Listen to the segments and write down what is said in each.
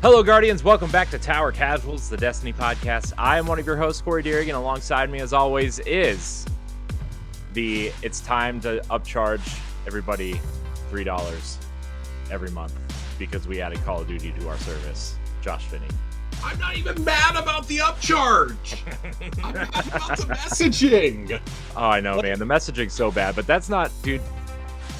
Hello, Guardians. Welcome back to Tower Casuals, the Destiny podcast. I am one of your hosts, Corey Deering, and alongside me, as always, is it's time to upcharge everybody $3 every month because we added Call of Duty to our service. Josh Finney. I'm not even mad about the upcharge. I'm mad about the messaging. Oh, I know, man. The messaging's so bad, but that's not, dude.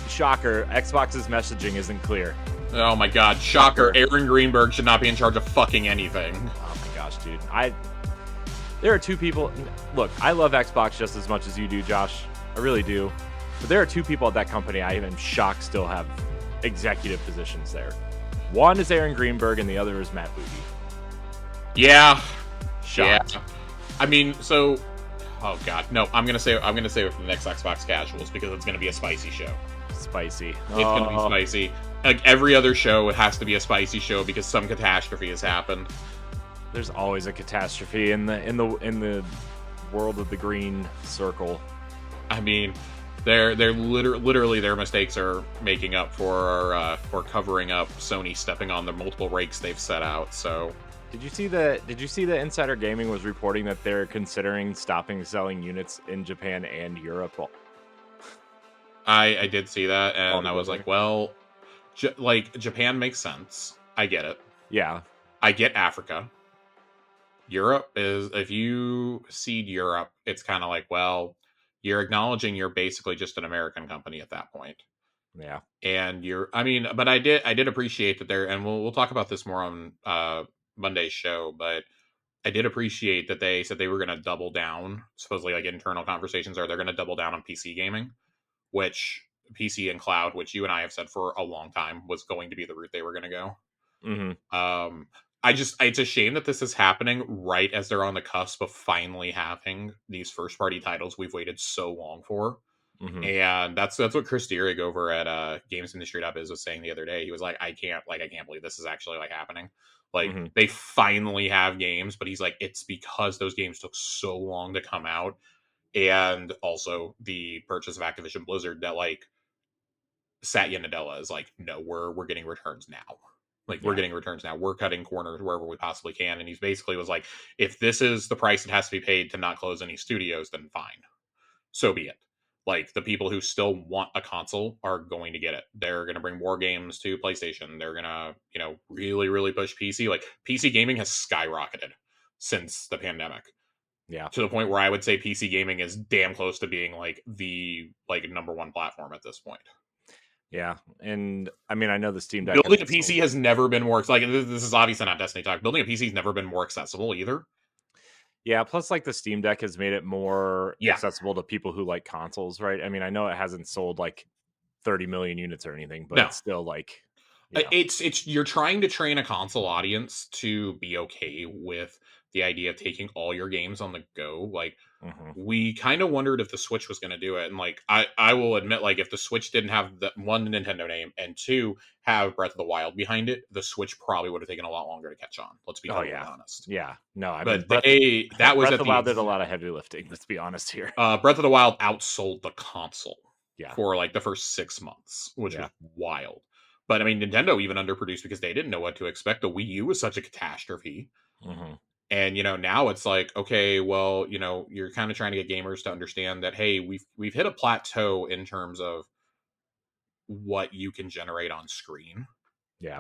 Shocker. Xbox's messaging isn't clear. Oh my god, shocker. Aaron Greenberg should not be in charge of fucking anything. Oh my gosh, dude. There are two people. Look, I love Xbox just as much as you do, Josh. I really do. But there are two people at that company I am shocked still have executive positions there. One is Aaron Greenberg and the other is Matt Booty. Yeah. Shocked. Yeah. I mean, so oh god. No, I'm gonna say it for the next Xbox Casuals because it's gonna be a spicy show. Spicy. It's gonna be spicy. Like every other show, it has to be a spicy show because some catastrophe has happened. There's always a catastrophe in the world of the green circle. I mean, they're literally their mistakes are making up for covering up Sony stepping on the multiple rakes they've set out. So, did you see the Insider Gaming was reporting that they're considering stopping selling units in Japan and Europe? I did see that, and I was like, well, Japan makes sense. I get it. Yeah. I get Africa. Europe is, if you seed Europe, it's kind of like, well, you're acknowledging you're basically just an American company at that point. Yeah. And but I did appreciate that and we'll talk about this more on Monday's show, but I did appreciate that they said they were going to double down, supposedly like internal conversations are they're going to double down on PC gaming, which PC and cloud, which you and I have said for a long time was going to be the route they were going to go. Mm-hmm. It's a shame that this is happening right as they're on the cusp of finally having these first party titles we've waited so long for. Mm-hmm. And that's what Chris Dierig over at GamesIndustry.biz was saying the other day. He was like, I can't believe this is actually like happening. Like they finally have games, but he's like, it's because those games took so long to come out. And also the purchase of Activision Blizzard that like Satya Nadella is like, no, we're getting returns now. Like, we're getting returns now. We're cutting corners wherever we possibly can. And he's basically was like, if this is the price it has to be paid to not close any studios, then fine. So be it. Like, the people who still want a console are going to get it. They're going to bring more games to PlayStation. They're going to, really, really push PC. Like, PC gaming has skyrocketed since the pandemic. Yeah. To the point where I would say PC gaming is damn close to being like the number one platform at this point. Yeah, and I mean, I know the Steam Deck building a PC has never been more like this is obviously not Destiny talk. Building a PC has never been more accessible either. Yeah, plus like the Steam Deck has made it more accessible to people who like consoles, right? I mean, I know it hasn't sold like 30 million units or anything, but it's still like it's you're trying to train a console audience to be okay with the idea of taking all your games on the go. Like we kind of wondered if the Switch was going to do it, and like I will admit, like if the Switch didn't have the one Nintendo name and two have Breath of the Wild behind it, the Switch probably would have taken a lot longer to catch on. Let's be totally honest. Yeah, no, I mean, Breath of the Wild did a lot of heavy lifting. Let's be honest here. Breath of the Wild outsold the console for like the first 6 months, which was wild. But I mean, Nintendo even underproduced because they didn't know what to expect. The Wii U was such a catastrophe. And, now it's like, okay, well, you're kind of trying to get gamers to understand that, hey, we've hit a plateau in terms of what you can generate on screen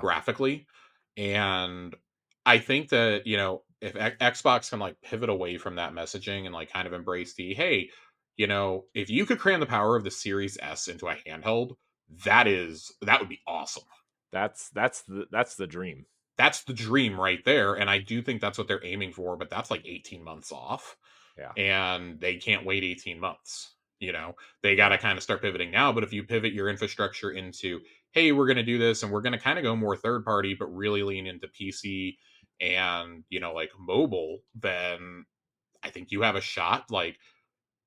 graphically. And I think that, if Xbox can like pivot away from that messaging and like kind of embrace the, hey, if you could cram the power of the Series S into a handheld, that would be awesome. That's the dream. That's the dream right there. And I do think that's what they're aiming for, but that's like 18 months off. Yeah. And they can't wait 18 months. They got to kind of start pivoting now. But if you pivot your infrastructure into, hey, we're going to do this and we're going to kind of go more third party, but really lean into PC and, like mobile, then I think you have a shot. Like,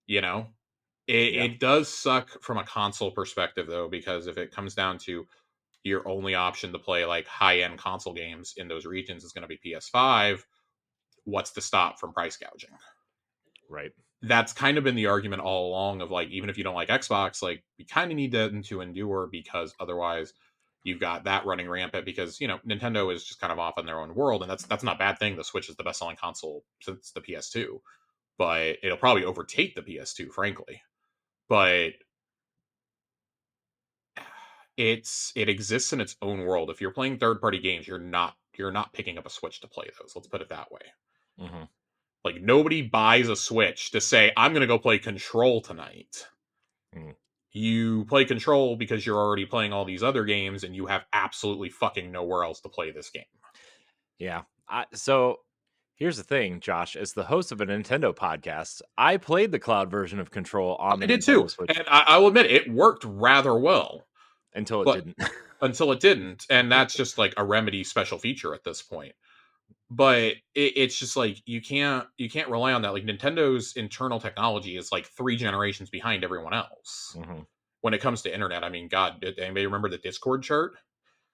it does suck from a console perspective, though, because if it comes down to your only option to play like high-end console games in those regions is going to be PS5, what's to stop from price gouging? Right. That's kind of been the argument all along of like, even if you don't like Xbox, like we kind of need them to endure because otherwise You've got that running rampant because Nintendo is just kind of off in their own world, and that's not a bad thing. The Switch is the best selling console since the PS2, but it'll probably overtake the PS2, frankly. But it exists in its own world. If you're playing third party games, you're not picking up a Switch to play those. Let's put it that way. Mm-hmm. Like, nobody buys a Switch to say, I'm going to go play Control tonight. Mm. You play Control because you're already playing all these other games and you have absolutely fucking nowhere else to play this game. Yeah. So here's the thing, Josh. As the host of a Nintendo podcast, I played the cloud version of Control on the I did Nintendo too. Switch. And I will admit, it worked rather well. Until it didn't. Until it didn't. And that's just like a Remedy special feature at this point. But it's just like you can't rely on that. Like, Nintendo's internal technology is like 3 generations behind everyone else when it comes to internet. I mean, God, did anybody remember the Discord chart?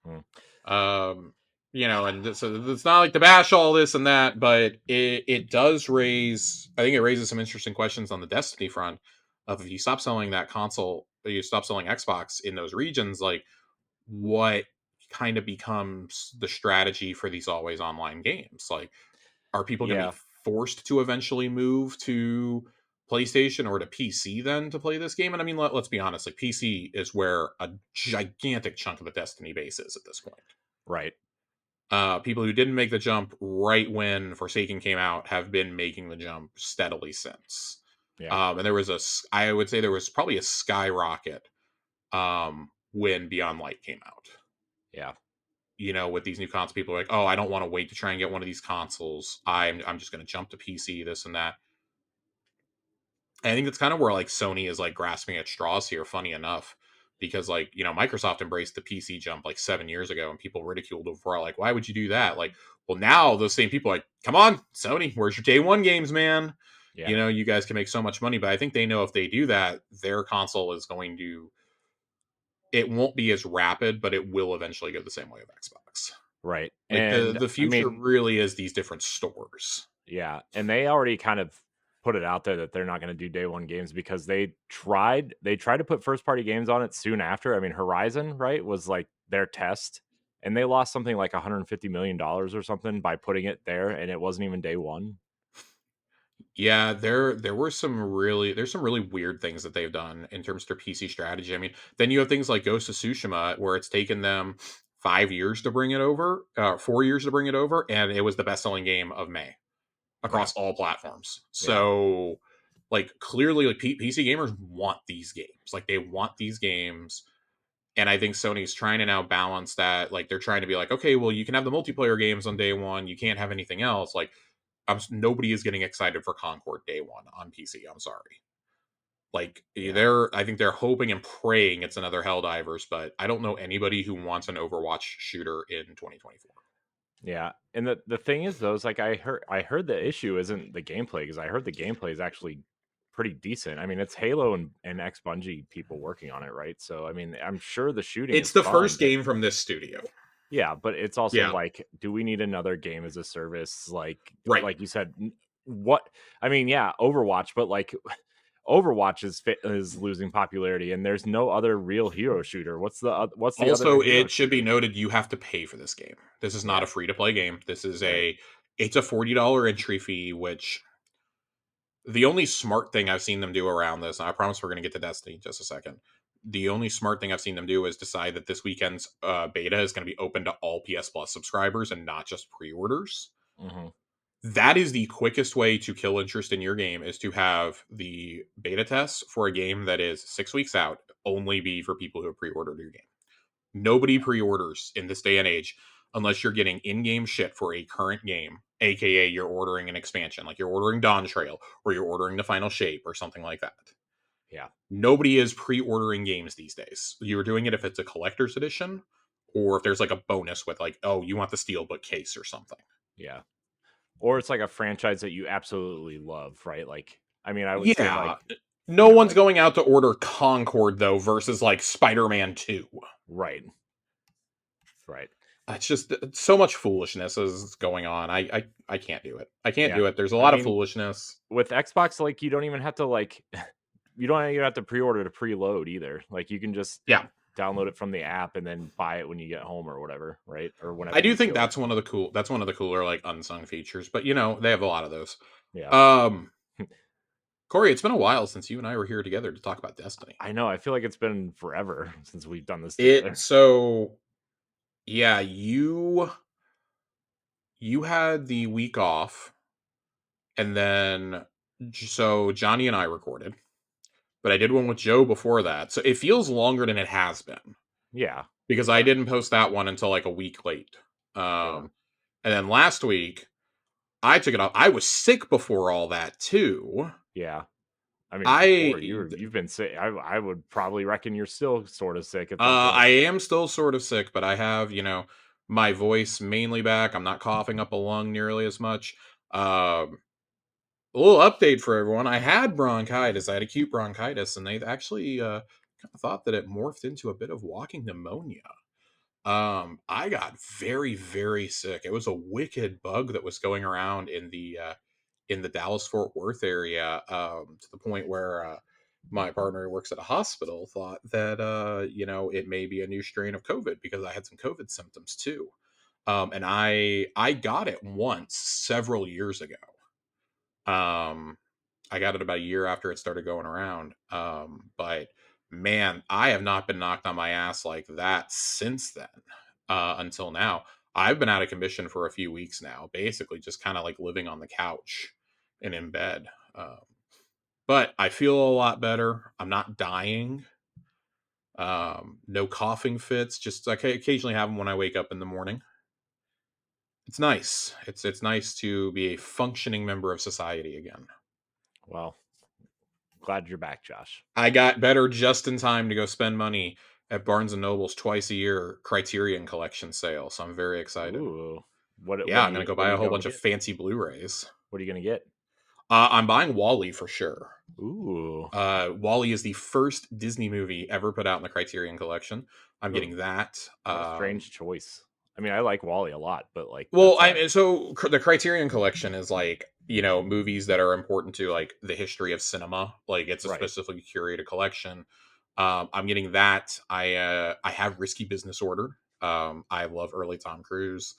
And so it's not like to bash all this and that, but it does raise. I think it raises some interesting questions on the Destiny front. Of if you stop selling that console, you stop selling Xbox in those regions, like what kind of becomes the strategy for these always online games? Like, are people going to be forced to eventually move to PlayStation or to PC then to play this game? And I mean, let's be honest, like, PC is where a gigantic chunk of the Destiny base is at this point. Right. People who didn't make the jump right when Forsaken came out have been making the jump steadily since. Yeah. And I would say there was probably a skyrocket when Beyond Light came out. Yeah. With these new consoles, people are like, oh, I don't want to wait to try and get one of these consoles. I'm just going to jump to PC, this and that. And I think that's kind of where like Sony is like grasping at straws here, funny enough, because like, Microsoft embraced the PC jump like 7 years ago and people ridiculed it for like, why would you do that? Like, well, now those same people are like, come on, Sony, where's your day one games, man? Yeah. You guys can make so much money, but I think they know if they do that, their console is going to, it won't be as rapid, but it will eventually go the same way of Xbox. Right. Like, and the future really is these different stores. Yeah. And they already kind of put it out there that they're not going to do day one games because they tried to put first party games on it soon after. I mean, Horizon, right, was like their test, and they lost something like $150 million or something by putting it there, and it wasn't even day one. Yeah, there's some really weird things that they've done in terms of their PC strategy. I mean, then you have things like Ghost of Tsushima, where it's taken them 5 years to bring it over, 4 years to bring it over, and it was the best-selling game of May across all platforms. So, like, clearly, like, PC gamers want these games. Like, they want these games, and I think Sony's trying to now balance that. Like, they're trying to be like, okay, well, you can have the multiplayer games on day one, you can't have anything else. Like, nobody is getting excited for Concord day one on PC. I'm sorry. Like, I think they're hoping and praying it's another Helldivers, but I don't know anybody who wants an Overwatch shooter in 2024. Yeah, and the thing is, though, is like I heard the issue isn't the gameplay, because I heard the gameplay is actually pretty decent. I mean, it's Halo and ex-Bungie people working on it, right? So I mean, I'm sure the shooting. It's the first game from this studio. Yeah, but it's also like, do we need another game as a service? Like, right, like you said, what? I mean, yeah, Overwatch, but like, Overwatch is losing popularity, and there's no other real hero shooter. What's the also? Other it should be noted you have to pay for this game. This is not a free to play game. This is it's a $40 entry fee, which the only smart thing I've seen them do around this, and I promise we're going to get to Destiny in just a second. The only smart thing I've seen them do is decide that this weekend's beta is going to be open to all PS Plus subscribers and not just pre-orders. Mm-hmm. That is the quickest way to kill interest in your game, is to have the beta tests for a game that is 6 weeks out only be for people who have pre-ordered your game. Nobody pre-orders in this day and age unless you're getting in-game shit for a current game, aka you're ordering an expansion, like you're ordering Dawn Trail or you're ordering the Final Shape or something like that. Yeah. Nobody is pre-ordering games these days. You're doing it if it's a collector's edition or if there's like a bonus with like, oh, you want the Steelbook case or something. Yeah. Or it's like a franchise that you absolutely love, right? Like, I mean, I would say like, no one's going out to order Concord though versus like Spider-Man 2. Right. Right. It's just so much foolishness is going on. I can't do it. I can't do it. There's a lot of foolishness with Xbox. Like, you don't even have to like, you don't even have to pre-order to preload either. Like, you can just download it from the app and then buy it when you get home or whatever, right? Or whenever I do you think feel like. that's one of the cooler like unsung features, but they have a lot of those. Yeah. Um, Corey, it's been a while since you and I were here together to talk about Destiny. I know. I feel like it's been forever since we've done this It together. so yeah, you had the week off, and then so Johnny and I recorded, but I did one with Joe before that, so it feels longer than it has been Yeah. because I didn't post that one until like a week late. Yeah. And then last week I took it off. I was sick before all that too. Yeah. I mean, before I you've been sick. I would probably reckon you're still sort of sick at some I point. am still sort of sick, but I have, my voice mainly back. I'm not coughing up a lung nearly as much. A little update for everyone. I had bronchitis. I had acute bronchitis, and they actually kind of thought that it morphed into a bit of walking pneumonia. I got very, very sick. It was a wicked bug that was going around in the Dallas Fort Worth area, to the point where my partner who works at a hospital thought that it may be a new strain of COVID because I had some COVID symptoms too. And I got it once several years ago. I got it about a year after it started going around. But man, I have not been knocked on my ass like that since then, until now. I've been out of commission for a few weeks now, basically just kind of like living on the couch and in bed. But I feel a lot better. I'm not dying. No coughing fits. Just I occasionally have them when I wake up in the morning. It's nice. It's nice to be a functioning member of society again. Well, glad you're back, Josh. I got better just in time to go spend money at Barnes and Noble's twice a year Criterion Collection sale, so I'm very excited. Ooh, what? Yeah, What I'm are gonna you? go What buy are a you whole going to bunch of get? fancy Blu-rays. What are you going to get? I'm buying Wall-E for sure. Ooh, Wall-E is the first Disney movie ever put out in the Criterion Collection. I'm what a, getting that. what a strange choice. I mean, I like Wally a lot, but like Well, that's a the Criterion Collection is like movies that are important to like the history of cinema. Like it's a right. specifically curated collection. I'm getting that. I have Risky Business ordered. I love early Tom Cruise.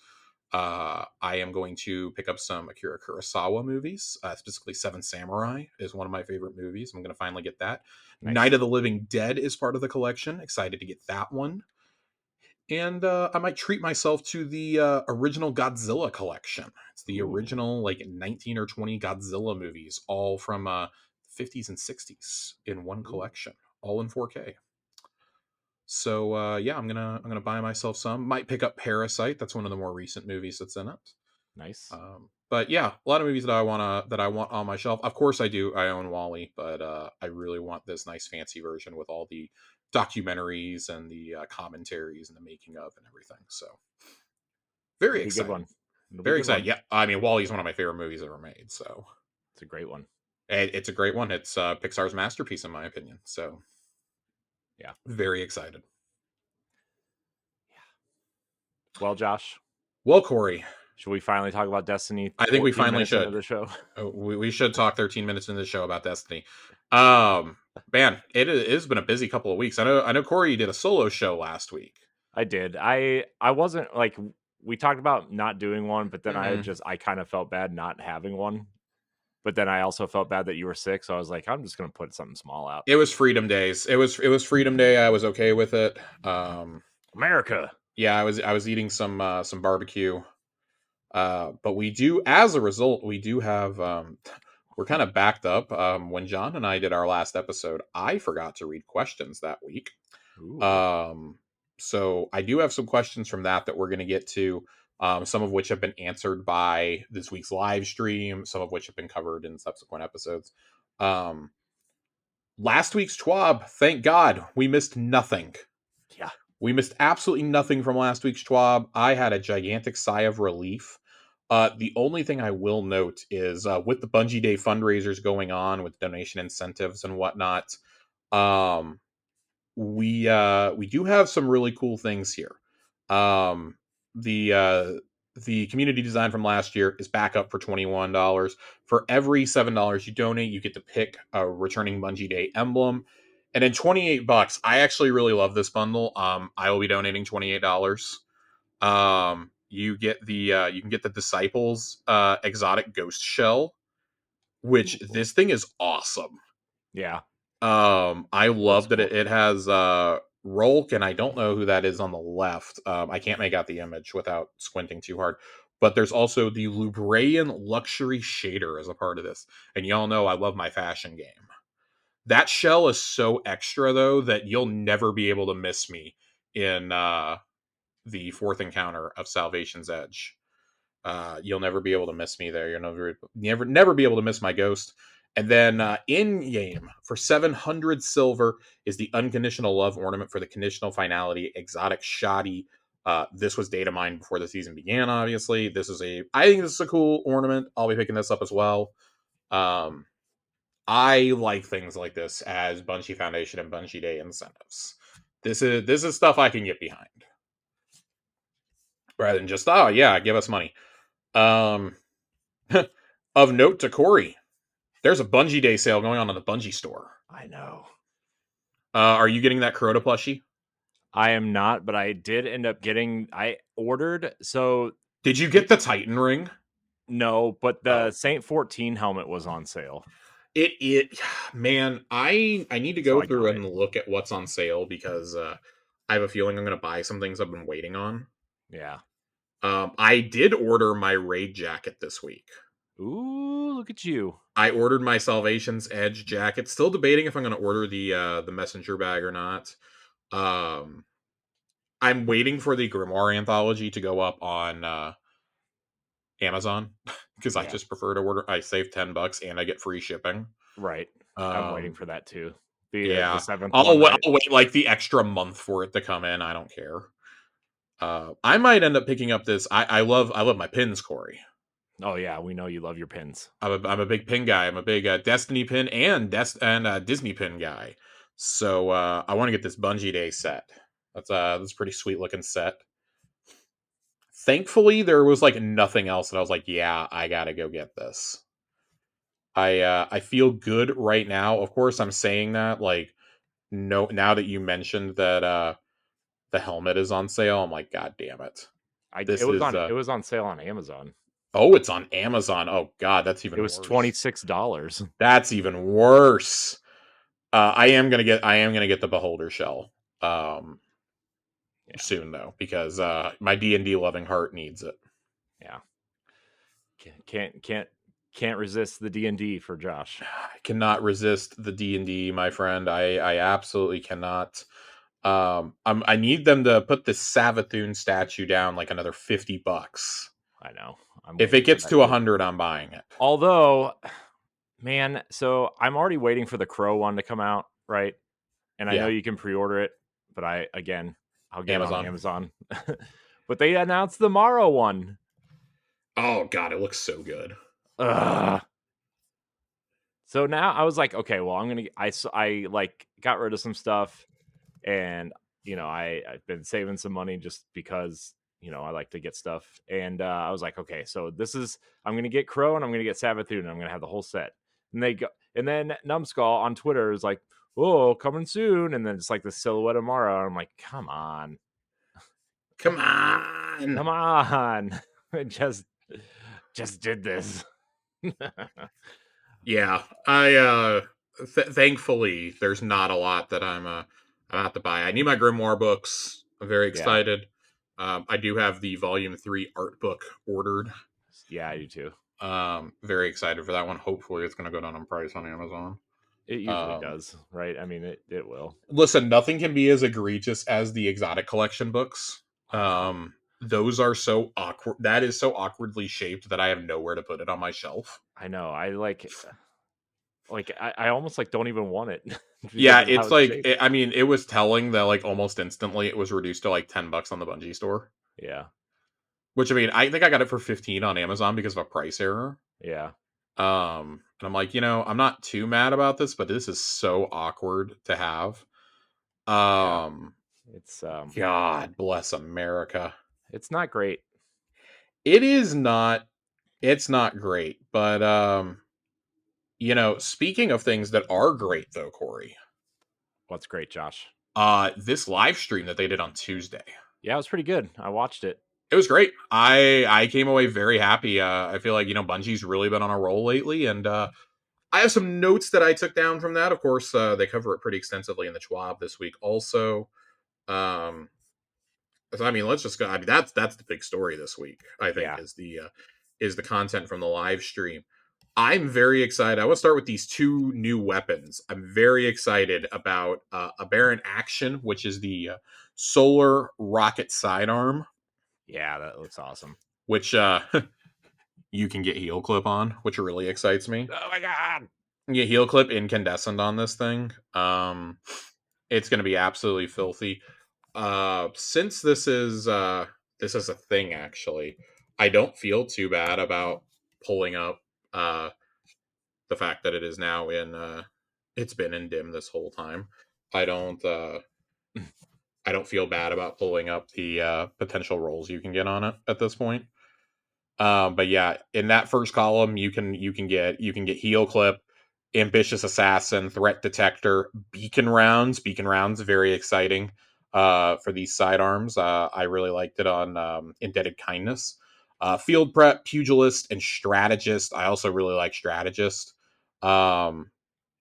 I am going to pick up some Akira Kurosawa movies. Specifically, Seven Samurai is one of my favorite movies. I'm going to finally get that. Night Nice. of the Living Dead is part of the collection. Excited to get that one. And I might treat myself to the original Godzilla collection. It's the Ooh, original like 19 or 20 Godzilla movies, all from 50s and 60s in one ooh, collection, all in 4K. So yeah, I'm gonna buy myself some. Might pick up Parasite. That's one of the more recent movies that's in it. nice. But yeah, a lot of movies that I want on my shelf. Of course, I do. I own Wally, but I really want this nice fancy version with all the documentaries and the commentaries and the making of and everything. So It'll very be a good excited. one. It'll be a Very good excited. one. Yeah, I mean, Wally is one of my favorite movies ever made. So It's a great one. it's a great one. It's Pixar's masterpiece, in my opinion. So Yeah. very excited. Well, Josh, Well, Corey, should we finally talk about Destiny I think we 14 finally minutes into should. the show? We should talk 13 minutes into the show about Destiny. Man, it has been a busy couple of weeks. I know Corey did a solo show last week. I did. I wasn't like we talked about not doing one, but then Mm-hmm. I kind of felt bad not having one. But then I also felt bad that you were sick, so I was like, I'm just gonna put something small out. It was Freedom Days. It was Freedom Day. I was okay with it. America. Yeah, I was eating some barbecue. But we do, as a result, we do have we're kind of backed up. When John and I did our last episode, I forgot to read questions that week. Ooh, So I do have some questions from that we're going to get to. Some of which have been answered by this week's live stream. Some of which have been covered in subsequent episodes. Last week's TWAB, thank God, we missed nothing. yeah. We missed absolutely nothing from last week's TWAB. I had a gigantic sigh of relief. The only thing I will note is with the Bungie Day fundraisers going on with donation incentives and whatnot, we do have some really cool things here. The community design from last year is back up for $21. For every $7 you donate, you get to pick a returning Bungie Day emblem. And then $28, I actually really love this bundle. I will be donating $28. You can get the Disciples exotic ghost shell, which Ooh. this thing is awesome. Yeah. I Looks love that cool. it has Rolk, and I don't know who that is on the left. I can't make out the image without squinting too hard. But there's also the Lubraean luxury shader as a part of this. And y'all know I love my fashion game. That shell is so extra though that you'll never be able to miss me in the fourth encounter of Salvation's Edge. You'll never be able to miss me there. You'll never be able to miss my ghost. And then in game for 700 silver is the unconditional love ornament for the conditional finality exotic shoddy. This was data mined before the season began. Obviously, I think this is a cool ornament. I'll be picking this up as well. I like things like this as Bungie Foundation and Bungie Day incentives. This is stuff I can get behind, rather than just give us money. Of note to Corey, there's a Bungie Day sale going on in the Bungie store. I know. Are you getting that Crota plushie? I am not, but I did end up getting. I ordered. So did you get the Titan ring? No, but the Saint 14 helmet was on sale. Man, I need to go through and look at what's on sale because I have a feeling I'm going to buy some things I've been waiting on. Yeah. I did order my raid jacket this week. Ooh, look at you. I ordered my Salvation's Edge jacket. Still debating if I'm going to order the messenger bag or not. I'm waiting for the Grimoire anthology to go up on Amazon because I just prefer to order. I save $10 and I get free shipping. Right. I'm waiting for that too. The 7th I'll wait like the extra month for it to come in. I don't care. I might end up picking up this. I love my pins, Corey. Oh yeah, we know you love your pins. I'm a big pin guy. I'm a big Destiny pin and Disney pin guy. So I want to get this Bungie Day set. That's a pretty sweet looking set. Thankfully, there was like nothing else that I was like, yeah, I gotta go get this. I feel good right now. Of course, I'm saying that like no. Now that you mentioned that the helmet is on sale, I'm like, God damn it! It was on sale on Amazon. Oh, it's on Amazon. Oh God, that's even. It was worse. $26. That's even worse. I am gonna get the Beholder shell soon though because my D&D loving heart needs it. Yeah. Can't resist the D&D for Josh. I cannot resist the D&D, my friend. I absolutely cannot. I need them to put the Savathun statue down like another $50. I know. If it gets to 100, I'm buying it. Although, man, so I'm already waiting for the Crow one to come out, right? And I know you can pre-order it, but I'll get it on Amazon. But they announced the Morrow one. Oh God, it looks so good. So now I was like, okay, well, I like got rid of some stuff, and I've been saving some money just because I like to get stuff, and I was like, okay, so I'm gonna get Crow and I'm gonna get Savathun and I'm gonna have the whole set. And then Numbskull on Twitter is like, oh, coming soon, and then it's like the silhouette of Mara. I'm like, come on, I just did this. Yeah, I thankfully there's not a lot that I'm about to buy. I need my Grimoire books. I'm very excited. I do have the Volume 3 art book ordered. Yeah, I do too. Very excited for that one. Hopefully it's going to go down in price on Amazon. It usually does, right? I mean, it will. Listen, nothing can be as egregious as the exotic collection books. Those are so awkward. That is so awkwardly shaped that I have nowhere to put it on my shelf. I know. I I almost like don't even want it. Yeah, it's like it was telling that like almost instantly it was reduced to like $10 on the Bungie store. Yeah. Which I mean, I think I got it for 15 on Amazon because of a price error. Yeah. And I'm like, I'm not too mad about this, but this is so awkward to have. It's God bless America. It's not great. It is not. It's not great, but speaking of things that are great though, Corey, What's great, Josh? This live stream that they did on Tuesday. Yeah, it was pretty good. I watched it. It was great. I came away very happy. I feel like, Bungie's really been on a roll lately, and I have some notes that I took down from that. Of course, they cover it pretty extensively in the Schwab this week. Also, um, so, I mean, let's just go. I mean, that's the big story this week. I think Yeah. Is the content from the live stream. I'm very excited. I want to start with these two new weapons. I'm very excited about a Baron Action, which is the solar rocket sidearm, Yeah, that looks awesome. which you can get heel clip on, which really excites me. Oh my god! You get heel clip incandescent on this thing. It's going to be absolutely filthy. Since this is a thing, actually, I don't feel too bad about pulling up the fact that it is now in it's been in dim this whole time. I don't I don't feel bad about pulling up the potential rolls you can get on it at this point. But yeah, in that first column, you can get heel clip, ambitious assassin, threat detector, beacon rounds. Beacon rounds very exciting for these sidearms. I really liked it on Indebted Kindness. Field prep, pugilist, and strategist. I also really like strategist. Um,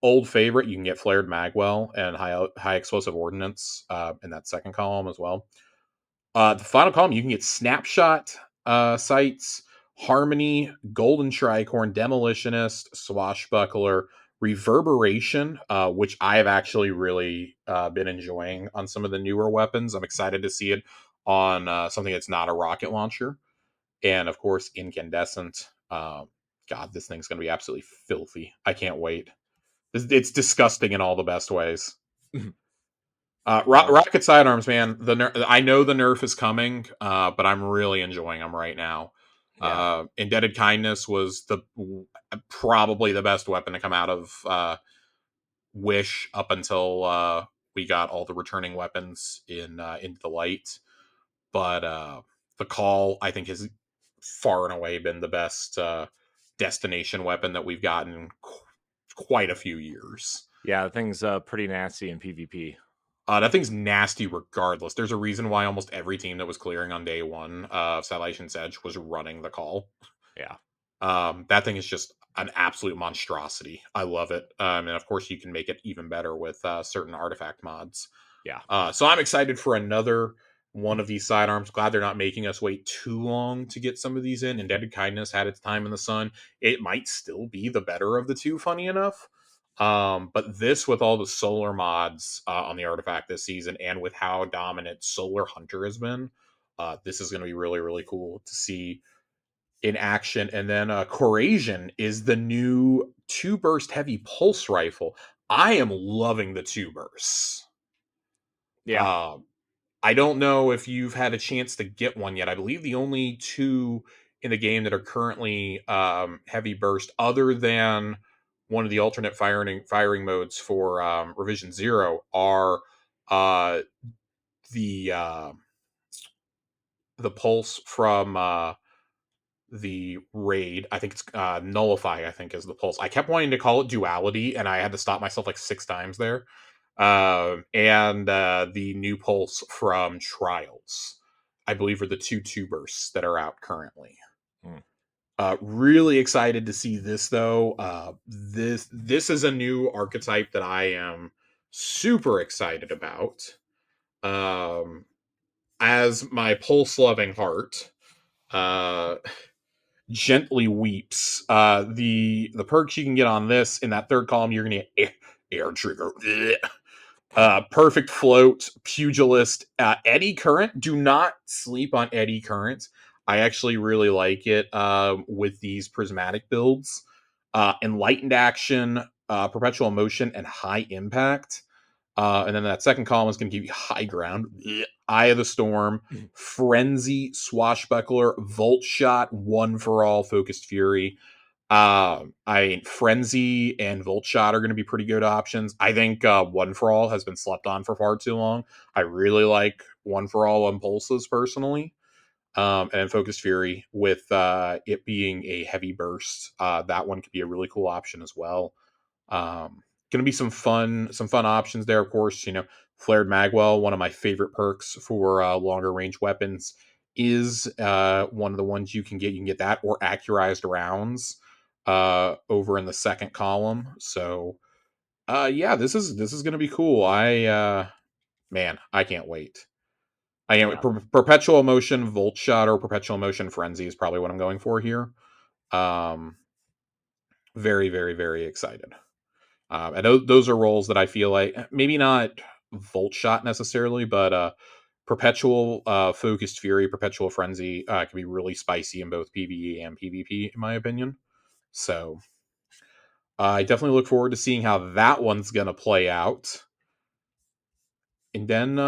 Old favorite, you can get flared magwell and high explosive ordnance in that second column as well. The final column, you can get snapshot sights, harmony, golden tricorn, demolitionist, swashbuckler, reverberation, which I have actually really been enjoying on some of the newer weapons. I'm excited to see it on something that's not a rocket launcher, and of course, incandescent. God, this thing's going to be absolutely filthy. I can't wait. It's disgusting in all the best ways. Rocket sidearms, man. I know the nerf is coming, but I'm really enjoying them right now. Yeah. Indebted Kindness was probably the best weapon to come out of Wish up until we got all the returning weapons into the light. But the Call, I think, has far and away been the best destination weapon that we've gotten quite a few years. Yeah, the thing's pretty nasty in PvP. That thing's nasty regardless. There's a reason why almost every team that was clearing on day one of Salacious Edge was running the Call. Yeah. That thing is just an absolute monstrosity. I love it. And of course, you can make it even better with certain artifact mods. Yeah. So I'm excited for another one of these sidearms. Glad they're not making us wait too long to get some of these in. Indebted Kindness had its time in the sun. It might still be the better of the two, funny enough. But this, with all the solar mods on the artifact this season, and with how dominant Solar Hunter has been, this is going to be really, really cool to see in action. And then Corasian is the new 2-burst heavy pulse rifle. I am loving the 2-bursts. Yeah. I don't know if you've had a chance to get one yet. I believe the only two in the game that are currently heavy burst, other than one of the alternate firing modes for Revision Zero, are uh, the uh, the pulse from the raid. I think it's Nullify. I think is the pulse. I kept wanting to call it Duality, and I had to stop myself like 6 times there. And the new pulse from Trials, I believe, are the two bursts that are out currently. Really excited to see this though. This is a new archetype that I am super excited about. As my pulse loving heart gently weeps. The perks you can get on this in that third column, you're gonna get air trigger. Perfect float, pugilist, eddy current. Do not sleep on eddy current. I actually really like it with these prismatic builds. Enlightened action, perpetual motion, and high impact. And then that second column is going to give you high ground, Eye of the Storm, Frenzy, Swashbuckler, Volt Shot, One for All, Focused Fury. Frenzy and Volt Shot are going to be pretty good options. I think One for All has been slept on for far too long. I really like One for All on pulses personally. And Focused Fury with it being a heavy burst. That one could be a really cool option as well. going to be some fun options there. Of course, Flared Magwell, one of my favorite perks for longer range weapons, is one of the ones you can get. You can get that or accurized rounds over in the second column. So yeah, this is going to be cool. Man, I can't wait. I am Yeah. Perpetual Motion Volt Shot or Perpetual Motion Frenzy is probably what I'm going for here. Very, very, very excited. And those are roles that I feel like maybe not Volt Shot necessarily, but Perpetual Focused Fury, Perpetual Frenzy can be really spicy in both PvE and PvP, in my opinion. So I definitely look forward to seeing how that one's going to play out. And then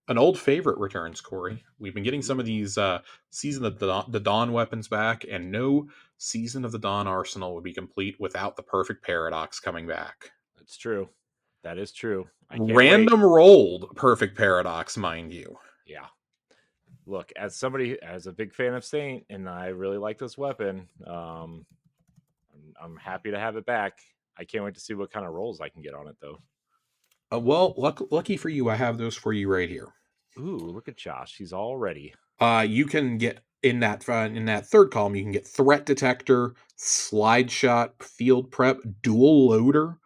an old favorite returns, Corey. We've been getting some of these Season of the Dawn weapons back, and no Season of the Dawn arsenal would be complete without the Perfect Paradox coming back. That's true. That is true. I can't wait. Random rolled Perfect Paradox, mind you. Yeah. Look, as a big fan of Saint, and I really like this weapon, I'm happy to have it back. I can't wait to see what kind of rolls I can get on it, though. Well, lucky for you, I have those for you right here. Ooh, look at Josh. He's all ready. You can get in that third column. You can get Threat Detector, Slide Shot, Field Prep, Dual Loader,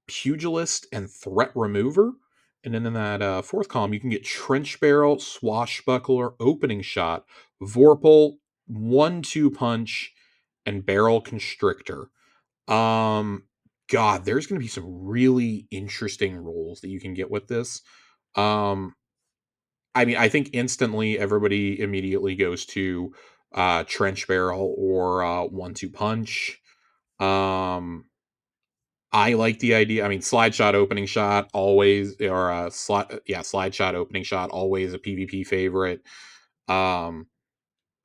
Pugilist, and Threat Remover. And then in that fourth column, you can get Trench Barrel, Swashbuckler, Opening Shot, Vorpal, 1-2 Punch, and Barrel Constrictor. God, there's going to be some really interesting rolls that you can get with this. I mean, I think instantly everybody immediately goes to Trench Barrel or 1-2 Punch. I like the idea. I mean, Slide Shot, Opening Shot, always, or Slide Shot, Opening Shot, always a PvP favorite.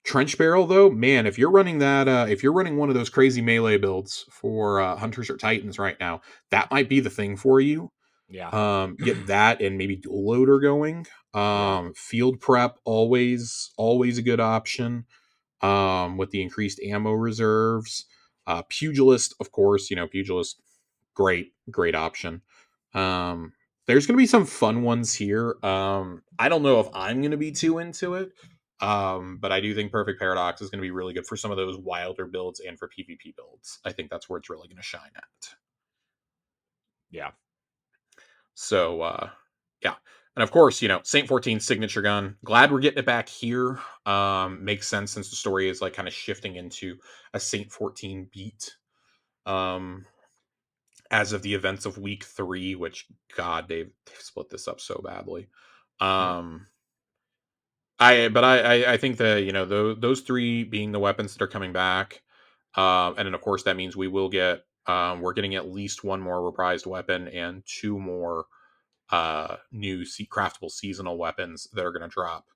Trench Barrel, though, man, if you're running if you're running one of those crazy melee builds for Hunters or Titans right now, that might be the thing for you. Yeah. Get that and maybe Dual Loader going. Yeah. Field Prep, always a good option. With the increased ammo reserves. Pugilist, of course, Pugilist, great option. There's going to be some fun ones here. I don't know if I'm going to be too into it, but I do think Perfect Paradox is going to be really good for some of those wilder builds and for PvP builds. I think that's where it's really going to shine at. Yeah. So, yeah. And of course, Saint 14 signature gun. Glad we're getting it back here. Makes sense since the story is like kind of shifting into a Saint 14 beat. As of the events of week 3, which God, they've split this up so badly. I think that those 3 being the weapons that are coming back, and then of course that means we will get we're getting at least 1 more reprised weapon and 2 more new craftable seasonal weapons that are going to drop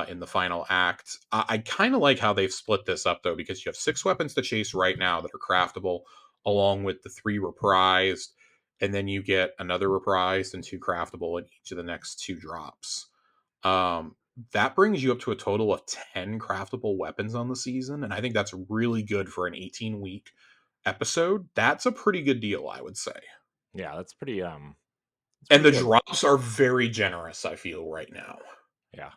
in the final act. I kind of like how they've split this up though, because you have 6 weapons to chase right now that are craftable, along with the 3 reprised, and then you get another reprised and 2 craftable in each of the next 2 drops. That brings you up to a total of 10 craftable weapons on the season, and I think that's really good for an 18-week episode. That's a pretty good deal, I would say. Yeah, that's pretty and the good. drops are very generous, I feel, right now. Yeah.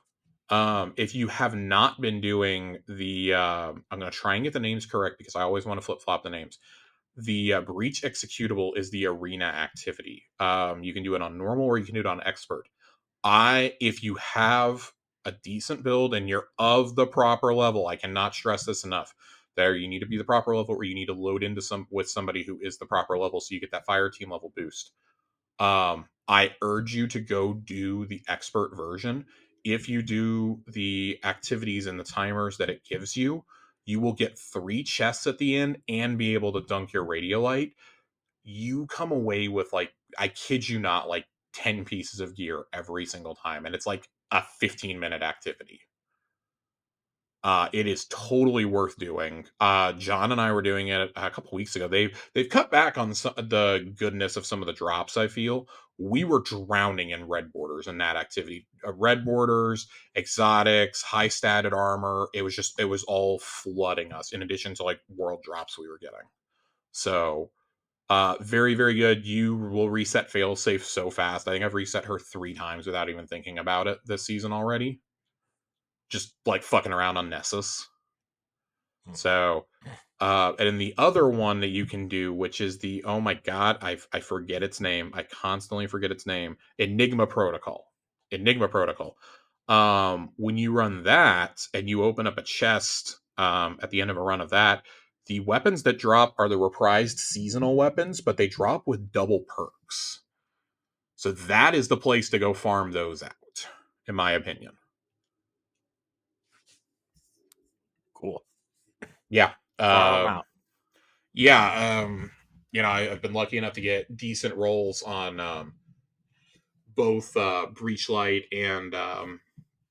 If you have not been doing the I'm going to try and get the names correct because I always want to flip-flop the names. The Breach executable is the arena activity. You can do it on normal or you can do it on expert. If you have a decent build and you're of the proper level, I cannot stress this enough. There, you need to be the proper level, or you need to load into with somebody who is the proper level, so you get that fire team level boost. I urge you to go do the expert version. If you do the activities and the timers that it gives you, you will get 3 chests at the end and be able to dunk your radiolite. You come away with, like, I kid you not, like 10 pieces of gear every single time, and it's like a 15-minute activity. It is totally worth doing. John and I were doing it a couple weeks ago. They've cut back on the goodness of some of the drops. I feel we were drowning in red borders in that activity. Red borders, exotics, high statted armor. It was all flooding us. In addition to like world drops we were getting. So Very, very good. You will reset failsafe so fast. I think I've reset her 3 times without even thinking about it this season already. Just like fucking around on Nessus. So, and then the other one that you can do, which is the, oh my god, I forget its name. I constantly forget its name. Enigma Protocol. Enigma Protocol. When you run that and you open up a chest at the end of a run of that, the weapons that drop are the reprised seasonal weapons, but they drop with double perks. So that is the place to go farm those out, in my opinion. Cool. Yeah. Farm them out. Yeah. I've been lucky enough to get decent rolls on both Breachlight and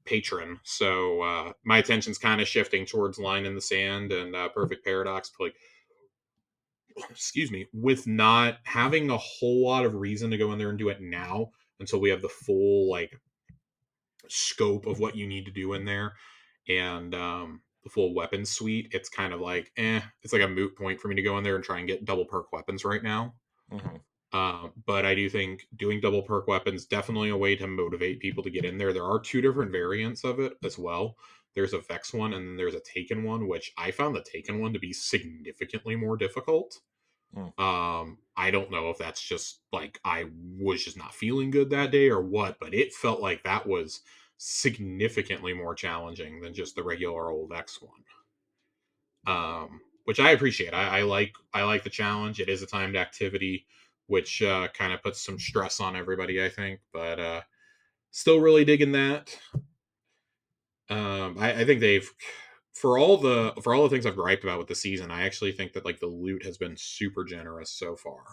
Patron. So my attention's kind of shifting towards Line in the Sand and Perfect Paradox. Like, excuse me, with not having a whole lot of reason to go in there and do it now until we have the full like scope of what you need to do in there and the full weapons suite. It's kind of like it's like a moot point for me to go in there and try and get double perk weapons right now. But I do think doing double perk weapons definitely a way to motivate people to get in there. There are 2 different variants of it as well. There's a Vex one and then there's a Taken one, which I found the Taken one to be significantly more difficult. I don't know if that's just like I was just not feeling good that day or what, but it felt like that was significantly more challenging than just the regular old X one. Which I appreciate. I like the challenge. It is a timed activity, which kind of puts some stress on everybody, I think, but still really digging that. I think they've for all the things I've griped about with the season, I actually think that like the loot has been super generous so far.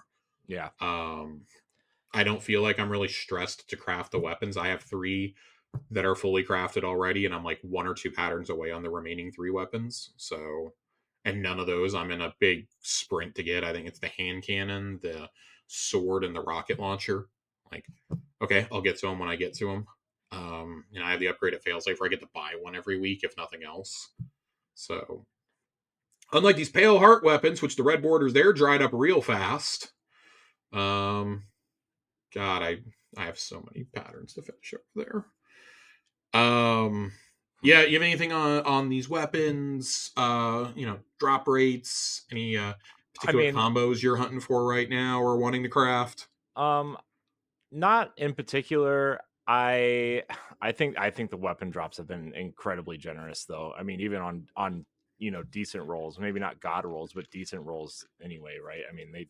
Yeah. I don't feel like I'm really stressed to craft the weapons. I have 3 that are fully crafted already, and I'm like 1 or 2 patterns away on the remaining 3 weapons. So, and none of those I'm in a big sprint to get. I think it's the hand cannon, the sword, and the rocket launcher. Like, okay, I'll get to them when I get to them. I have the upgrade at failsafe where I get to buy one every week, if nothing else. So, unlike these pale heart weapons, which the red borders there dried up real fast. God, I have so many patterns to finish up there. Yeah, you have anything on these weapons? Drop rates, any particular combos you're hunting for right now or wanting to craft? Not in particular. I think the weapon drops have been incredibly generous though. I mean, even on decent rolls, maybe not god rolls, but decent rolls anyway, right? I mean, they've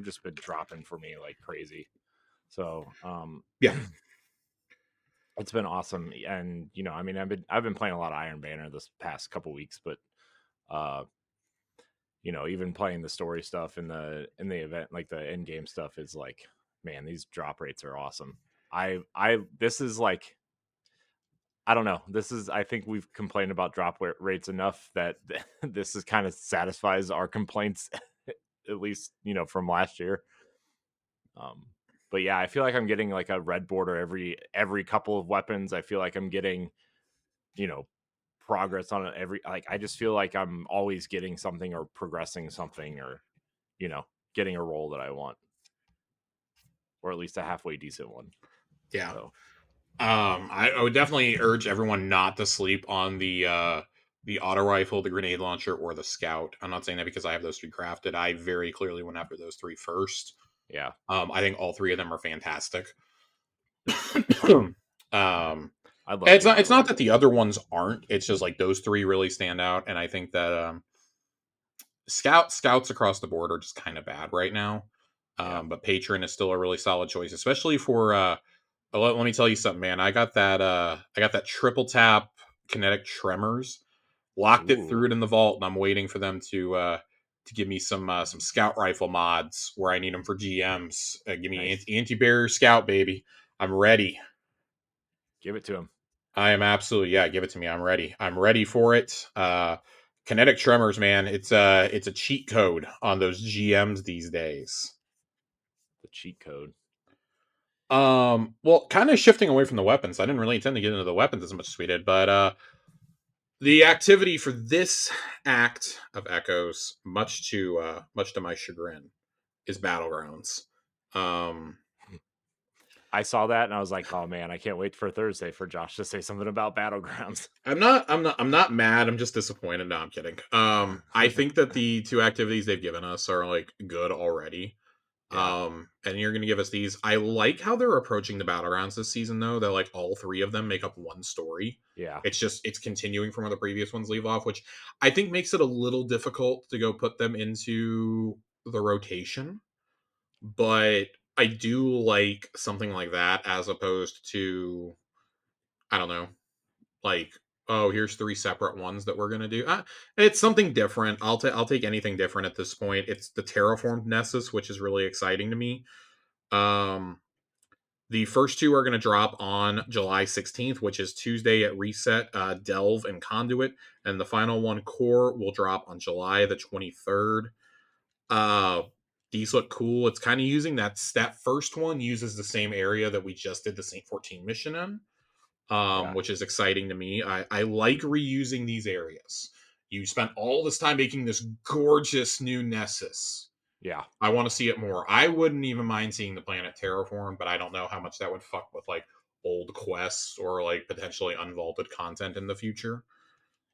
just been dropping for me like crazy. So, yeah. It's been awesome. And I mean, I've been playing a lot of Iron Banner this past couple weeks, but even playing the story stuff in the event, like the end game stuff is like, man, these drop rates are awesome. This is like, I don't know. I think we've complained about drop rates enough that this is kind of satisfies our complaints, at least, from last year. But yeah, I feel like I'm getting like a red border every couple of weapons. I feel like I'm getting, progress on it I just feel like I'm always getting something or progressing something or, getting a roll that I want. Or at least a halfway decent one. Yeah. So. I would definitely urge everyone not to sleep on the auto rifle, the grenade launcher, or the scout. I'm not saying that because I have those 3 crafted. I very clearly went after those 3 first. Yeah. I think all 3 of them are fantastic. It's not that the other ones aren't. It's just like those 3 really stand out, and I think that scouts across the board are just kind of bad right now. But Patron is still a really solid choice, especially for let me tell you something, man. I got that triple tap kinetic tremors, locked it, threw it in the vault, and I'm waiting for them to give me some scout rifle mods where I need them for GMs. Give me anti-barrier scout, baby. I'm ready. Give it to him. I am absolutely, give it to me. I'm ready. I'm ready for it. Kinetic tremors, man. It's a cheat code on those GMs these days. The cheat code. Well, kind of shifting away from the weapons. I didn't really intend to get into the weapons as much as we did, but the activity for this act of Echoes, much to my chagrin, is Battlegrounds. Um, I saw that and I was like, oh man, I can't wait for Thursday for Josh to say something about Battlegrounds. I'm not mad. I'm just disappointed. No, I'm kidding. I think that the two activities they've given us are like good already. Yeah. And you're going to give us these. I like how they're approaching the Battlegrounds this season, though. That like all three of them make up one story. Yeah. It's continuing from where the previous ones leave off, which I think makes it a little difficult to go put them into the rotation. But I do like something like that as opposed to, I don't know, like, oh, here's three separate ones that we're gonna do. It's something different. I'll take anything different at this point. It's the terraformed Nessus, which is really exciting to me. Um, the first two are going to drop on July 16th, which is Tuesday at Reset, Delve and Conduit. And the final one, Core, will drop on July the 23rd. These look cool. It's kind of using that first one uses the same area that we just did the Saint 14 mission in, Yeah. which is exciting to me. I like reusing these areas. You spent all this time making this gorgeous new Nessus. Yeah. I want to see it more. I wouldn't even mind seeing the planet terraformed, but I don't know how much that would fuck with like old quests or like potentially unvaulted content in the future.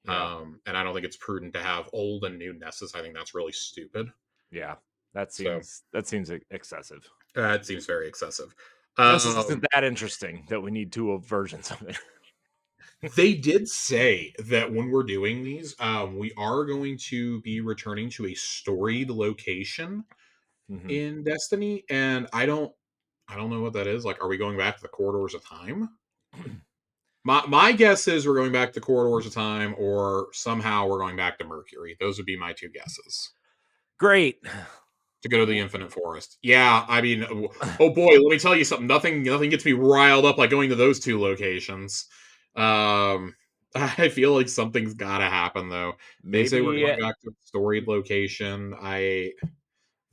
Yeah. And I don't think it's prudent to have old and new Nessus. I think that's really stupid. Yeah. That So seems excessive. it seems very excessive. Nessus isn't that interesting that we need two versions of it. They did say that when we're doing these, we are going to be returning to a storied location in Destiny, and I don't know what that is. Like, are we going back to the corridors of time? My guess is we're going back to corridors of time, or somehow we're going back to Mercury. Those would be my two guesses. Great. To go to the Infinite Forest. Yeah, I mean, oh boy, let me tell you something. Nothing gets me riled up like going to those two locations. I feel like something's got to happen though. They say we're going back to a storied location.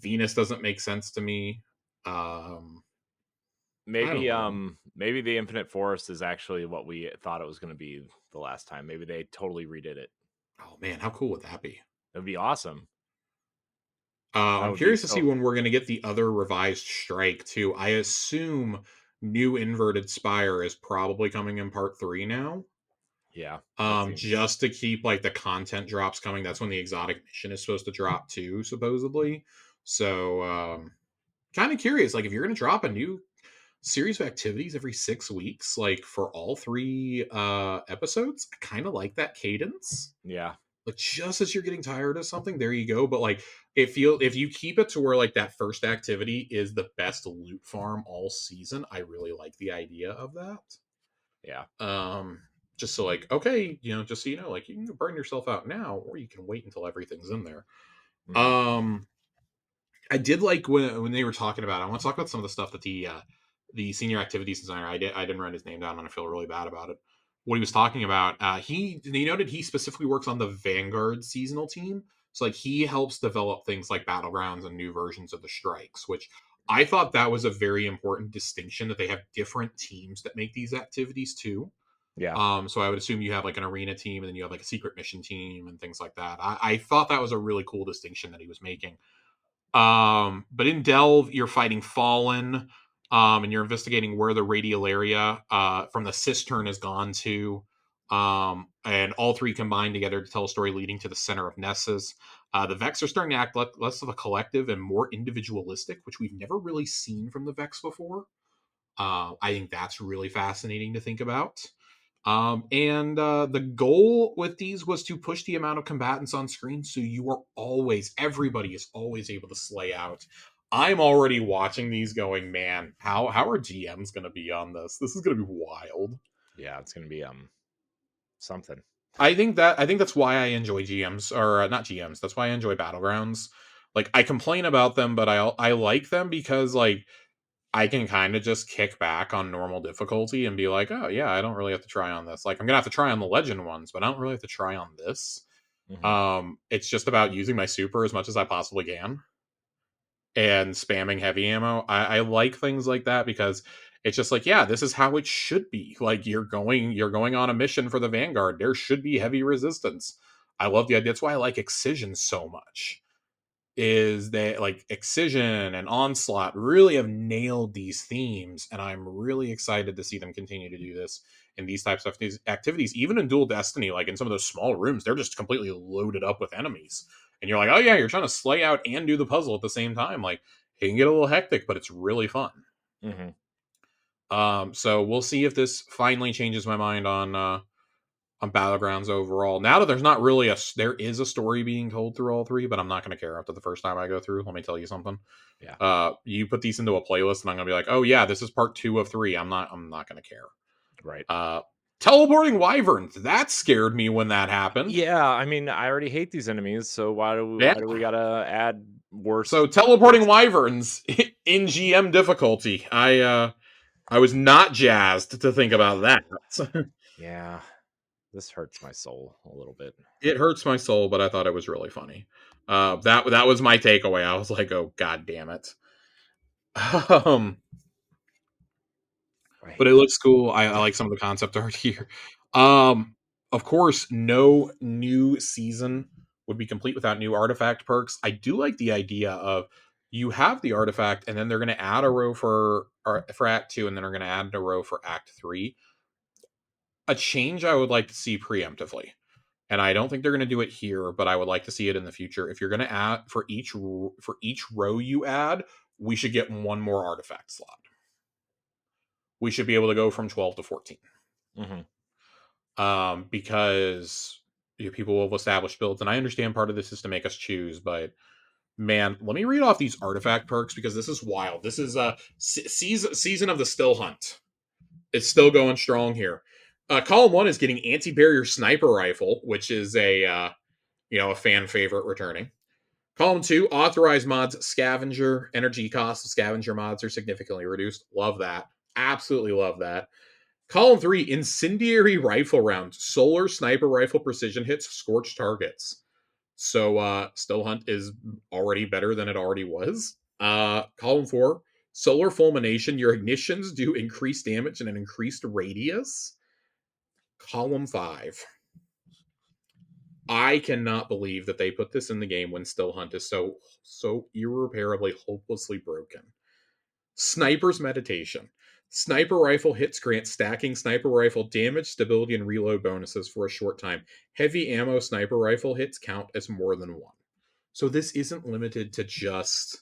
Venus doesn't make sense to me. Maybe the Infinite Forest is actually what we thought it was going to be the last time. Maybe they totally redid it. Oh man, how cool would that be? That'd be awesome. I'm curious to see when we're going to get the other revised strike too. I assume new inverted spire is probably coming in part 3 now. Yeah. Just to keep like the content drops coming. That's when the exotic mission is supposed to drop too, supposedly. So kind of curious, like if you're going to drop a new series of activities every 6 weeks, like for all 3 episodes, I kind of like that cadence. Yeah. Like just as you're getting tired of something, there you go. But like if you keep it to where like that first activity is the best loot farm all season, I really like the idea of that. Yeah. Just so like, okay, just so you know, like you can burn yourself out now, or you can wait until everything's in there. Mm-hmm. I did like when they were talking about it. I want to talk about some of the stuff that the senior activities designer, I didn't write his name down and I feel really bad about it. What he was talking about, he noted he specifically works on the Vanguard seasonal team. So like he helps develop things like Battlegrounds and new versions of the strikes, which I thought that was a very important distinction, that they have different teams that make these activities too. Yeah. So I would assume you have like an arena team and then you have like a secret mission team and things like that. I thought that was a really cool distinction that he was making. But in Delve, you're fighting Fallen, and you're investigating where the radial area from the cistern has gone to. And all 3 combine together to tell a story leading to the center of Nessus. The Vex are starting to act less of a collective and more individualistic, which we've never really seen from the Vex before. I think that's really fascinating to think about. And the goal with these was to push the amount of combatants on screen, so everybody is always able to slay out. I'm already watching these going, man, how are GMs going to be on this? This is going to be wild. Yeah, it's going to be something. I think that's why I enjoy GMs, or not GMs. That's why I enjoy Battlegrounds. Like I complain about them, but I like them because like I can kind of just kick back on normal difficulty and be like, oh yeah, I don't really have to try on this. Like I'm gonna have to try on the legend ones, but I don't really have to try on this. Mm-hmm. It's just about using my super as much as I possibly can and spamming heavy ammo. I like things like that because it's just like, yeah, this is how it should be. Like you're going on a mission for the Vanguard. There should be heavy resistance. I love the idea. That's why I like Excision so much. is that like Excision and Onslaught really have nailed these themes, and I'm really excited to see them continue to do this in these types of activities. Even in Dual Destiny, like in some of those small rooms, they're just completely loaded up with enemies, and you're like, oh yeah, you're trying to slay out and do the puzzle at the same time. Like it can get a little hectic, but it's really fun. So we'll see if this finally changes my mind on Battlegrounds overall. Now that there's not really there is a story being told through all three, but I'm not going to care after the first time I go through. Let me tell you something. Yeah. You put these into a playlist, and I'm going to be like, oh yeah, this is part 2 of 3. I'm not going to care. Right. Teleporting wyverns. That scared me when that happened. Yeah, I mean, I already hate these enemies, so why do we gotta add worse? So teleporting wyverns in GM difficulty. I was not jazzed to think about that. Yeah. This hurts my soul a little bit. It hurts my soul, but I thought it was really funny. That was my takeaway. I was like, oh god damn it. But it looks cool. I like some of the concept art here. Of course, no new season would be complete without new artifact perks. I do like the idea of you have the artifact, and then they're going to add a row for Act 2, and then they're going to add a row for Act 3. A change I would like to see preemptively, and I don't think they're going to do it here, but I would like to see it in the future. If you're going to add for each row you add, we should get one more artifact slot. We should be able to go from 12 to 14. Because people will have established builds, and I understand part of this is to make us choose, but man, let me read off these artifact perks because this is wild. This is season of the Still Hunt. It's still going strong here. Column 1 is getting anti-barrier sniper rifle, which is a fan favorite returning. Column 2, authorized mods scavenger. Energy costs of scavenger mods are significantly reduced. Love that. Absolutely love that. Column 3, incendiary rifle round. Solar sniper rifle precision hits, scorched targets. So Still Hunt is already better than it already was. Column 4, solar fulmination. Your ignitions do increased damage and an increased radius. Column 5. I cannot believe that they put this in the game when Still Hunt is so irreparably, hopelessly broken. Sniper's Meditation. Sniper rifle hits grant stacking sniper rifle damage, stability, and reload bonuses for a short time. Heavy ammo sniper rifle hits count as more than one. So this isn't limited to just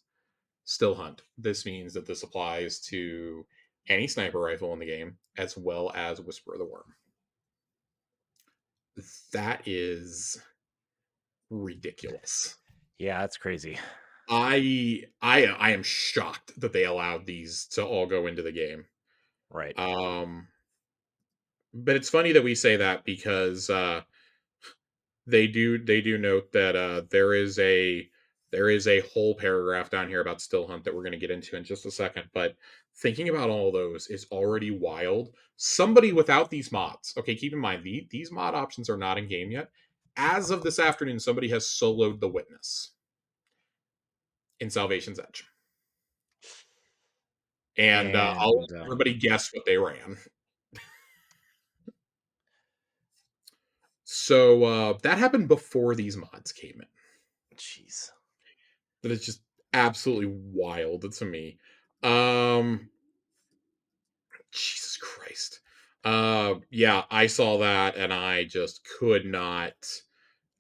Still Hunt. This means that this applies to any sniper rifle in the game, as well as Whisper of the Worm. That is ridiculous. Yeah, that's crazy. I am shocked that they allowed these to all go into the game. Right. But it's funny that we say that because they do note that there is a whole paragraph down here about Still Hunt that we're going to get into in just a second. But thinking about all those is already wild. Somebody without these mods, okay, keep in mind these mod options are not in game yet. As of this afternoon, somebody has soloed the Witness in Salvation's Edge. And I'll let everybody guess what they ran. So that happened before these mods came in. Jeez. That is just absolutely wild to me. Jesus Christ. Yeah, I saw that and I just could not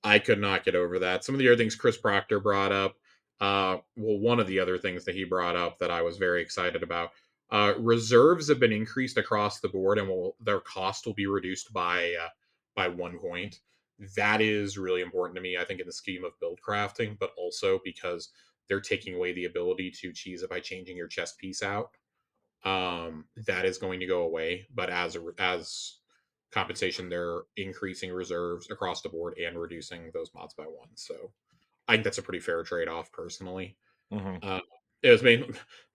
get over that. Some of the other things Chris Proctor brought up, one of the other things that he brought up that I was very excited about, reserves have been increased across the board and their cost will be reduced by 1 point. That is really important to me, I think, in the scheme of build crafting, but also because they're taking away the ability to cheese it by changing your chest piece out. That is going to go away, but as compensation, they're increasing reserves across the board and reducing those mods by 1. So I think that's a pretty fair trade-off, personally. It was made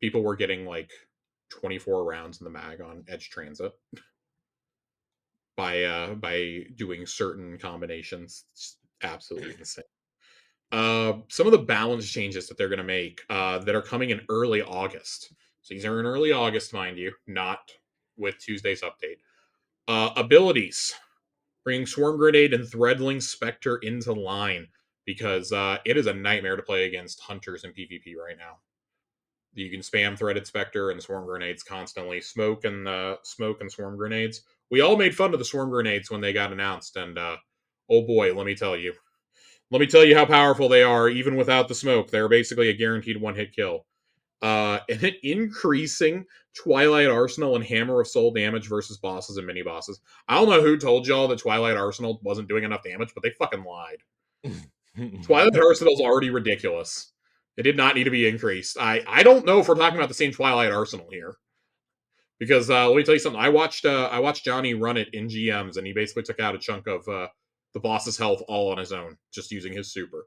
people were getting like 24 rounds in the mag on Edge Transit by doing certain combinations. It's absolutely insane. Some of the balance changes that they're going to make that are coming in early August. So these are in early August, mind you, not with Tuesday's update. Abilities. Bringing Swarm Grenade and Threadling Spectre into line. because it is a nightmare to play against hunters in PvP right now. You can spam threaded specter and swarm grenades constantly. Smoke and swarm grenades. We all made fun of the swarm grenades when they got announced, and oh boy, let me tell you. Let me tell you how powerful they are, even without the smoke. They're basically a guaranteed one-hit kill. And an increasing Twilight Arsenal and Hammer of Soul damage versus bosses and mini bosses. I don't know who told y'all that Twilight Arsenal wasn't doing enough damage, but they fucking lied. Twilight Arsenal's already ridiculous. It did not need to be increased. I don't know if we're talking about the same Twilight Arsenal here. Because let me tell you something. I watched Johnny run it in GMs, and he basically took out a chunk of the boss's health all on his own, just using his super.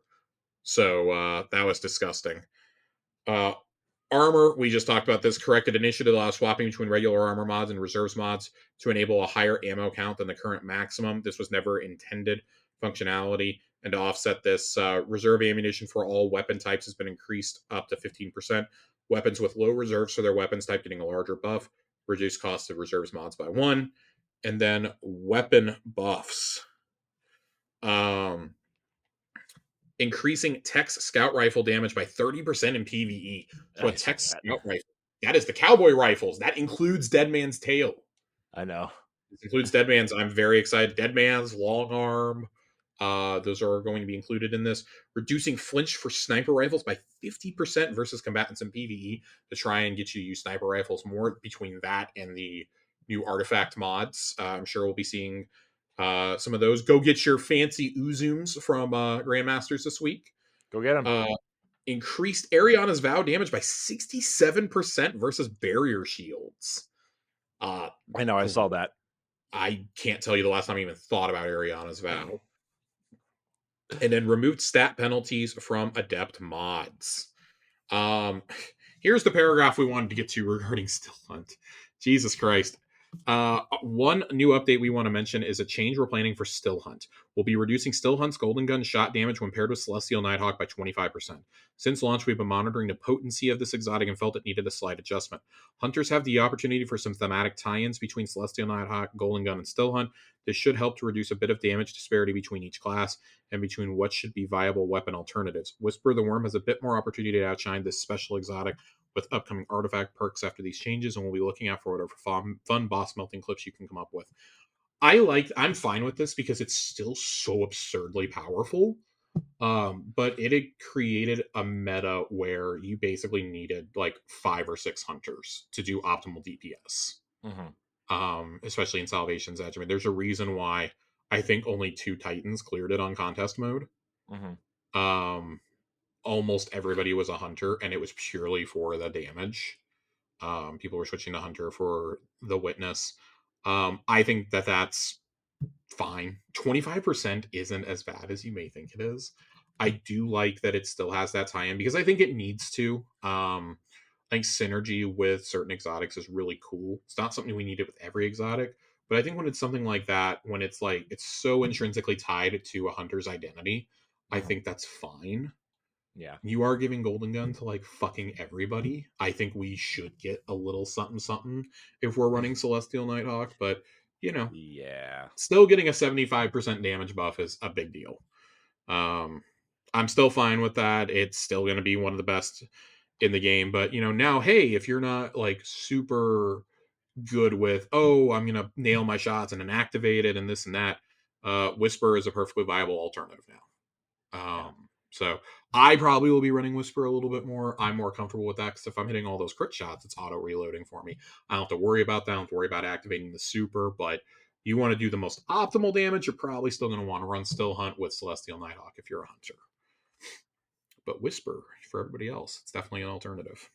So that was disgusting. Armor, we just talked about this. Corrected initiative allows swapping between regular armor mods and reserves mods to enable a higher ammo count than the current maximum. This was never intended functionality. And to offset this, reserve ammunition for all weapon types has been increased up to 15%. Weapons with low reserves for their weapons type getting a larger buff. Reduced cost of reserves mods by 1. And then weapon buffs. Increasing Tex Scout Rifle damage by 30% in PvE. So a Tex Scout Rifle. That is the cowboy rifles. That includes Dead Man's Tail. I know. This includes Dead Man's. I'm very excited. Dead Man's, Long Arm. Those are going to be included in this. Reducing flinch for sniper rifles by 50% versus combatants in PvE to try and get you to use sniper rifles more between that and the new artifact mods. I'm sure we'll be seeing some of those. Go get your fancy Uzums from Grandmasters this week. Go get them. Increased Ariana's Vow damage by 67% versus barrier shields. I know, I saw that. I can't tell you the last time I even thought about Ariana's Vow. And then removed stat penalties from adept mods. Here's the paragraph we wanted to get to regarding Still Hunt. Jesus Christ. One new update we want to mention is a change we're planning for Still Hunt. We'll be reducing Still Hunt's Golden Gun shot damage when paired with Celestial Nighthawk by 25%. Since launch, we've been monitoring the potency of this exotic and felt it needed a slight adjustment. Hunters have the opportunity for some thematic tie-ins between Celestial Nighthawk, Golden Gun, and Still Hunt. This should help to reduce a bit of damage disparity between each class and between what should be viable weapon alternatives. Whisper the Worm has a bit more opportunity to outshine this special exotic with upcoming artifact perks after these changes, and we'll be looking out for whatever fun boss melting clips you can come up with. I'm fine with this because it's still so absurdly powerful. But it had created a meta where you basically needed like 5 or 6 hunters to do optimal DPS. Especially in Salvation's Edge. I mean, there's a reason why I think only 2 Titans cleared it on contest mode. Almost everybody was a hunter, and it was purely for the damage. People were switching to hunter for the witness. I think that's fine. 25% isn't as bad as you may think it is. I do like that it still has that tie-in because I think it needs to. I think synergy with certain exotics is really cool. It's not something we needed with every exotic, but I think when it's something like that, when it's like it's so intrinsically tied to a hunter's identity, I think that's fine. Yeah. You are giving Golden Gun to like fucking everybody. I think we should get a little something if we're running Celestial Nighthawk, but you know, yeah, still getting a 75% damage buff is a big deal. I'm still fine with that. It's still going to be one of the best in the game, but you know, now, hey, if you're not like super good with, I'm going to nail my shots and then activate it and this and that, Whisper is a perfectly viable alternative now. So I probably will be running Whisper a little bit more. I'm more comfortable with that because if I'm hitting all those crit shots, it's auto reloading for me. I don't have to worry about that. I don't have to worry about activating the super, but you want to do the most optimal damage, you're probably still going to want to run Still Hunt with Celestial Nighthawk if you're a hunter. But Whisper, for everybody else, it's definitely an alternative.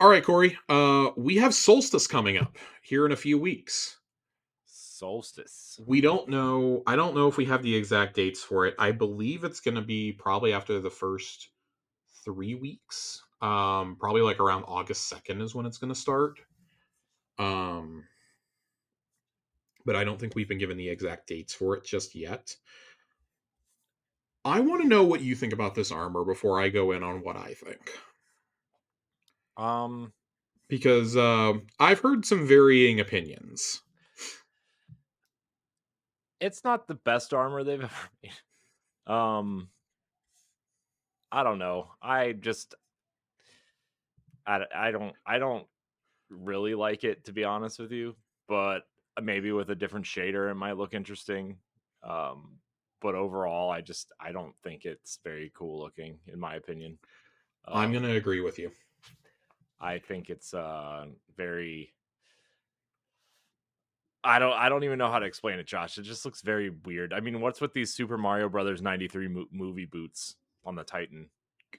All right, Corey. We have Solstice coming up here in a few weeks. Solstice. We don't know. I don't know if we have the exact dates for it. I believe it's going to be probably after the first 3 weeks. Probably like around August 2nd is when it's going to start. But I don't think we've been given the exact dates for it just yet. I want to know what you think about this armor before I go in on what I think. Because I've heard some varying opinions. It's not the best armor they've ever made. I don't know. I don't really like it, to be honest with you, but maybe with a different shader it might look interesting. But overall I don't think it's very cool looking, in my opinion. I'm um gonna agree with you. I think it's very, I don't even know how to explain it, Josh. It just looks very weird. I mean, what's with these Super Mario Brothers 93 movie boots on the Titan,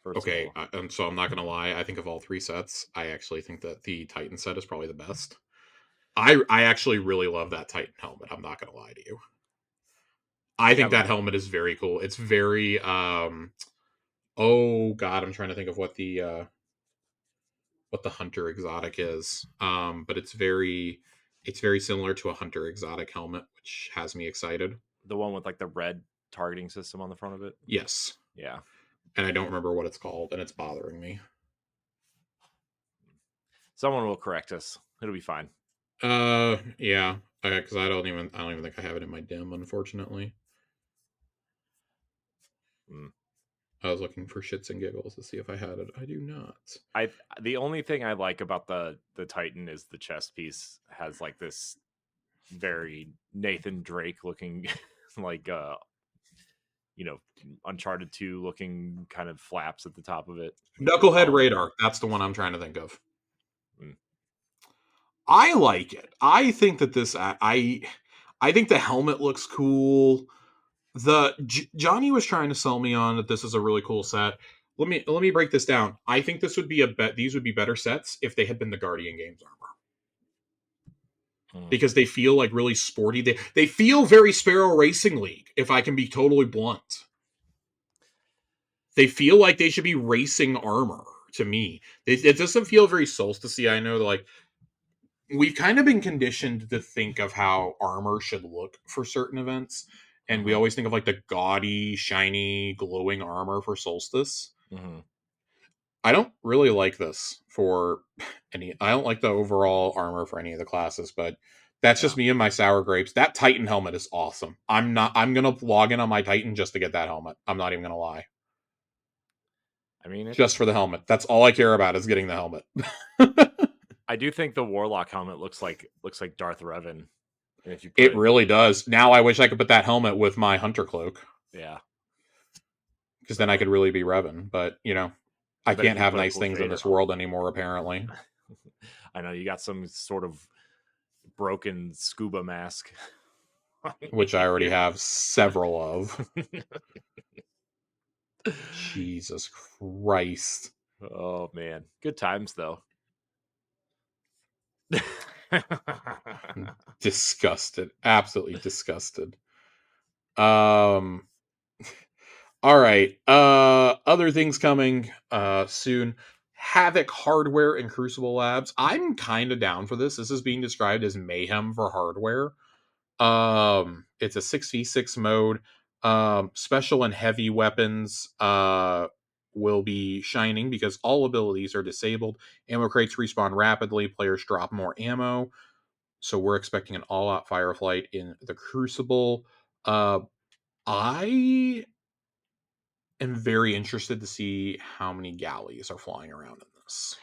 first of Okay, all? and so I'm not gonna lie. I think of all three sets, I actually think that the Titan set is probably the best. I actually really love that Titan helmet. I'm not gonna lie to you. I Yeah, think that helmet is very cool. It's very oh god, I'm trying to think of what the Hunter exotic is. But it's very similar to a Hunter exotic helmet, which has me excited. the one with like the red targeting system on the front of it. Yes. Yeah. And I don't remember what it's called, and it's bothering me. Someone will correct us. It'll be fine. Yeah, because I don't even think I have it in my dim, unfortunately. Mm. I was looking for shits and giggles to see if I had it. I do not. The only thing I like about the Titan is the chest piece has like this very Nathan Drake looking like you know, Uncharted 2 looking kind of flaps at the top of it. Knucklehead Um Radar. That's the one I'm trying to think of. mm, I like it. I think that I think the helmet looks cool. Johnny was trying to sell me on that this is a really cool set. Let me break this down. I think this would be a bet. These would be better sets if they had been the Guardian Games armor, mm. because they feel like really sporty. They feel very Sparrow Racing League. If I can be totally blunt, they feel like they should be racing armor to me. It doesn't feel very Solstice. I know, like, we've kind of been conditioned to think of how armor should look for certain events, and we Mm-hmm. always think of like the gaudy, shiny, glowing armor for Solstice. Mm-hmm. I don't really like this for any. I don't like the overall armor for any of the classes, but that's Yeah. just me and my sour grapes. That Titan helmet is awesome. I'm not. I'm gonna log in on my Titan just to get that helmet. I'm not even gonna lie. I mean, Just it's for the helmet. That's all I care about is getting the helmet. I do think the Warlock helmet looks like Darth Revan. And if you put It it, really does. Now I wish I could put that helmet with my hunter cloak, yeah. because then I So, could really be Revan. But I but if can't you have put a nice cool things in shader this on world anymore. Apparently, it, I know you got some sort of broken scuba mask. which I already have several of. Jesus Christ. Oh man, good times though. Disgusted. Absolutely disgusted. Um all right. Other things coming soon. Havoc Hardware and Crucible Labs. I'm kind of down for this. This is being described as mayhem for hardware. It's a 6v6 mode. Special and heavy weapons will be shining because all abilities are disabled. Ammo crates respawn rapidly. Players drop more ammo. So we're expecting an all-out firefight in the Crucible. I am very interested to see how many galleys are flying around in this.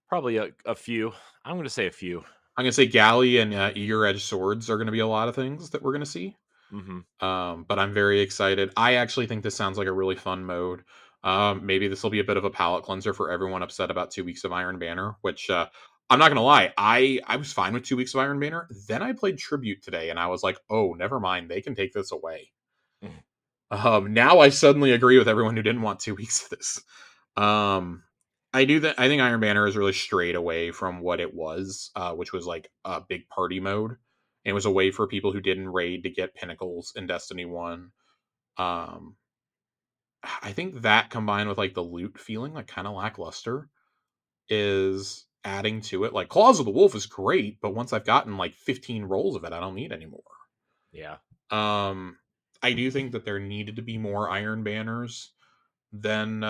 Probably a few. I'm going to say a few. I'm gonna say galley and eager edge swords are gonna be a lot of things that we're gonna see. Mm-hmm. But I'm very excited. I actually think this sounds like a really fun mode. Maybe this will be a bit of a palate cleanser for everyone upset about 2 weeks of Iron Banner, which I'm not gonna lie, I was fine with 2 weeks of Iron Banner. Then I played Tribute today, and I was like, oh, never mind, they can take this away. Now I suddenly agree with everyone who didn't want 2 weeks of this. I do that. I think Iron Banner is really strayed away from what it was, which was like a big party mode. And it was a way for people who didn't raid to get pinnacles in Destiny 1. Um, I think that combined with like the loot feeling, like kind of lackluster, is adding to it. Like Claws of the Wolf is great, but once I've gotten like 15 rolls of it, I don't need anymore. Yeah. Um, I do think that there needed to be more Iron Banners than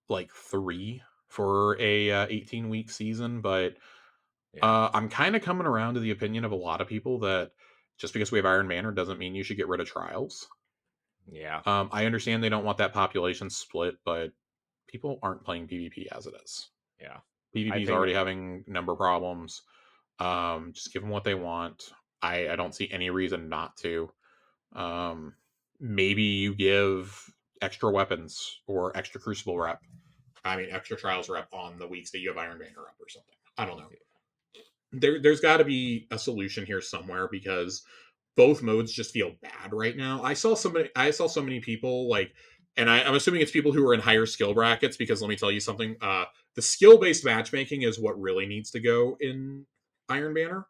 like 3 for a 18-week season, but I'm kind of coming around to the opinion of a lot of people that just because we have Iron Banner doesn't mean you should get rid of Trials. Yeah. I understand they don't want that population split, but people aren't playing PvP as it is. Yeah. PvP is already having number problems. Just give them what they want. I don't see any reason not to. Maybe you give extra weapons or extra Crucible rep. I mean, extra Trials rep on the weeks that you have Iron Banner up or something. I don't know. There's got to be a solution here somewhere because both modes just feel bad right now. I saw so many people like, and I'm assuming it's people who are in higher skill brackets because let me tell you something. The skill based matchmaking is what really needs to go in Iron Banner.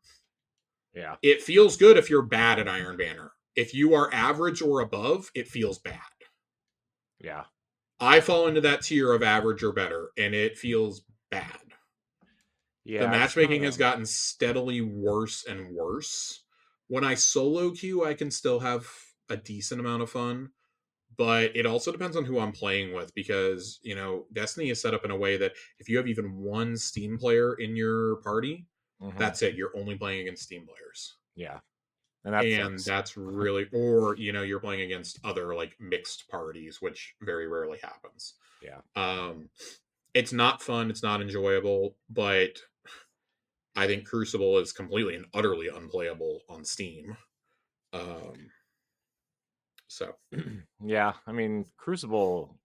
Yeah. It feels good if you're bad at Iron Banner. If you are average or above, it feels bad. Yeah. I fall into that tier of average or better, and it feels bad. Yeah. The matchmaking has gotten steadily worse and worse. When I solo queue, I can still have a decent amount of fun, but it also depends on who I'm playing with because, you know, Destiny is set up in a way that if you have even one Steam player in your party, that's it. You're only playing against Steam players. Yeah. And that's really, or, you know, you're playing against other like mixed parties, which very rarely happens. Yeah. It's not fun. It's not enjoyable, but I think Crucible is completely and utterly unplayable on Steam. So yeah, I mean, Crucible.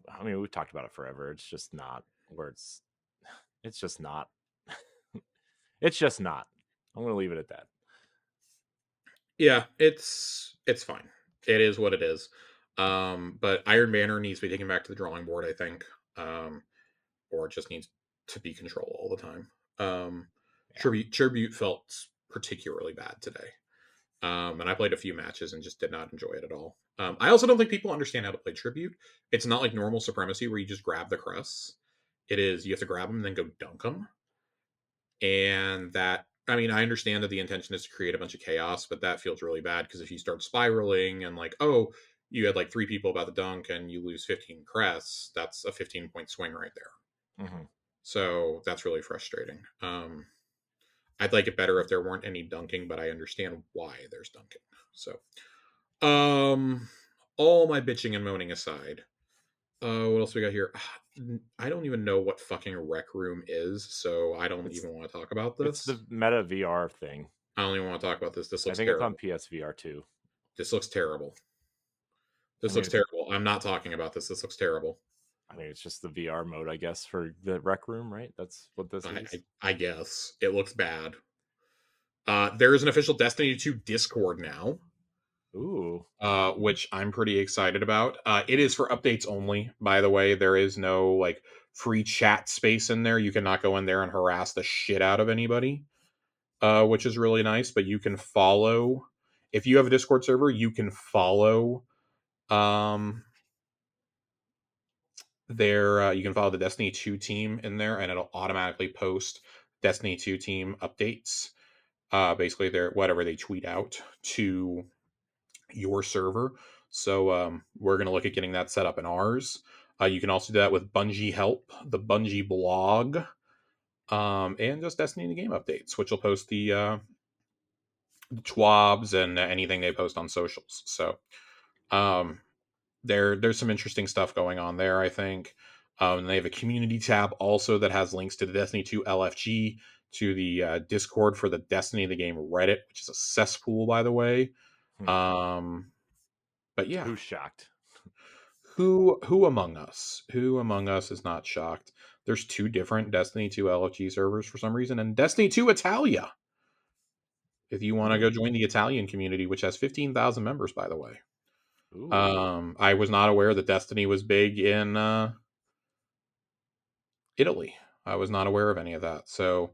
I mean, we've talked about it forever. It's just not where it's. It's just not. It's just not. I'm gonna leave it at that. Yeah, it's fine. It is what it is. But Iron Banner needs to be taken back to the drawing board, I think. Or it just needs to be controlled all the time. Tribute felt particularly bad today. And I played a few matches and just did not enjoy it at all. I also don't think people understand how to play Tribute. It's not like normal Supremacy where you just grab the crests. It is you have to grab them and then go dunk them. And that, I mean, I understand that the intention is to create a bunch of chaos, but that feels really bad because if you start spiraling and like, oh, you had like 3 people about the dunk and you lose 15 crests, that's a 15-point swing right there. So that's really frustrating. I'd like it better if there weren't any dunking, but I understand why there's dunking. So, all my bitching and moaning aside, what else we got here? I don't even know what fucking Rec Room is, so I don't even want to talk about this. It's the Meta VR thing. I don't even want to talk about this. This looks terrible. terrible. It's on PSVR too. This looks terrible. This looks terrible. I'm not talking about this. This looks terrible. I mean, it's just the VR mode, I guess, for the Rec Room, right? That's what this is. I guess. It looks bad. There is an official Destiny 2 Discord now. Ooh. Which I'm pretty excited about. It is for updates only, by the way. There is no like free chat space in there. You cannot go in there and harass the shit out of anybody, which is really nice. But you can follow, if you have a Discord server, you can follow you can follow the Destiny 2 team in there, and it'll automatically post Destiny 2 team updates. Basically, they're whatever they tweet out to your server. So we're going to look at getting that set up in ours. You can also do that with Bungie Help, the Bungie blog, and just Destiny in the Game updates, which will post the TWABs and anything they post on socials. So there's some interesting stuff going on there, I think. They have a community tab also that has links to the Destiny 2 LFG, to the Discord for the Destiny the Game Reddit, which is a cesspool, by the way. But yeah, who's shocked? Who among us? Who among us is not shocked? There's 2 different Destiny 2 LFG servers for some reason, and Destiny 2 Italia. If you want to go join the Italian community, which has 15,000 members, by the way. Ooh. I was not aware that Destiny was big in Italy. I was not aware of any of that. So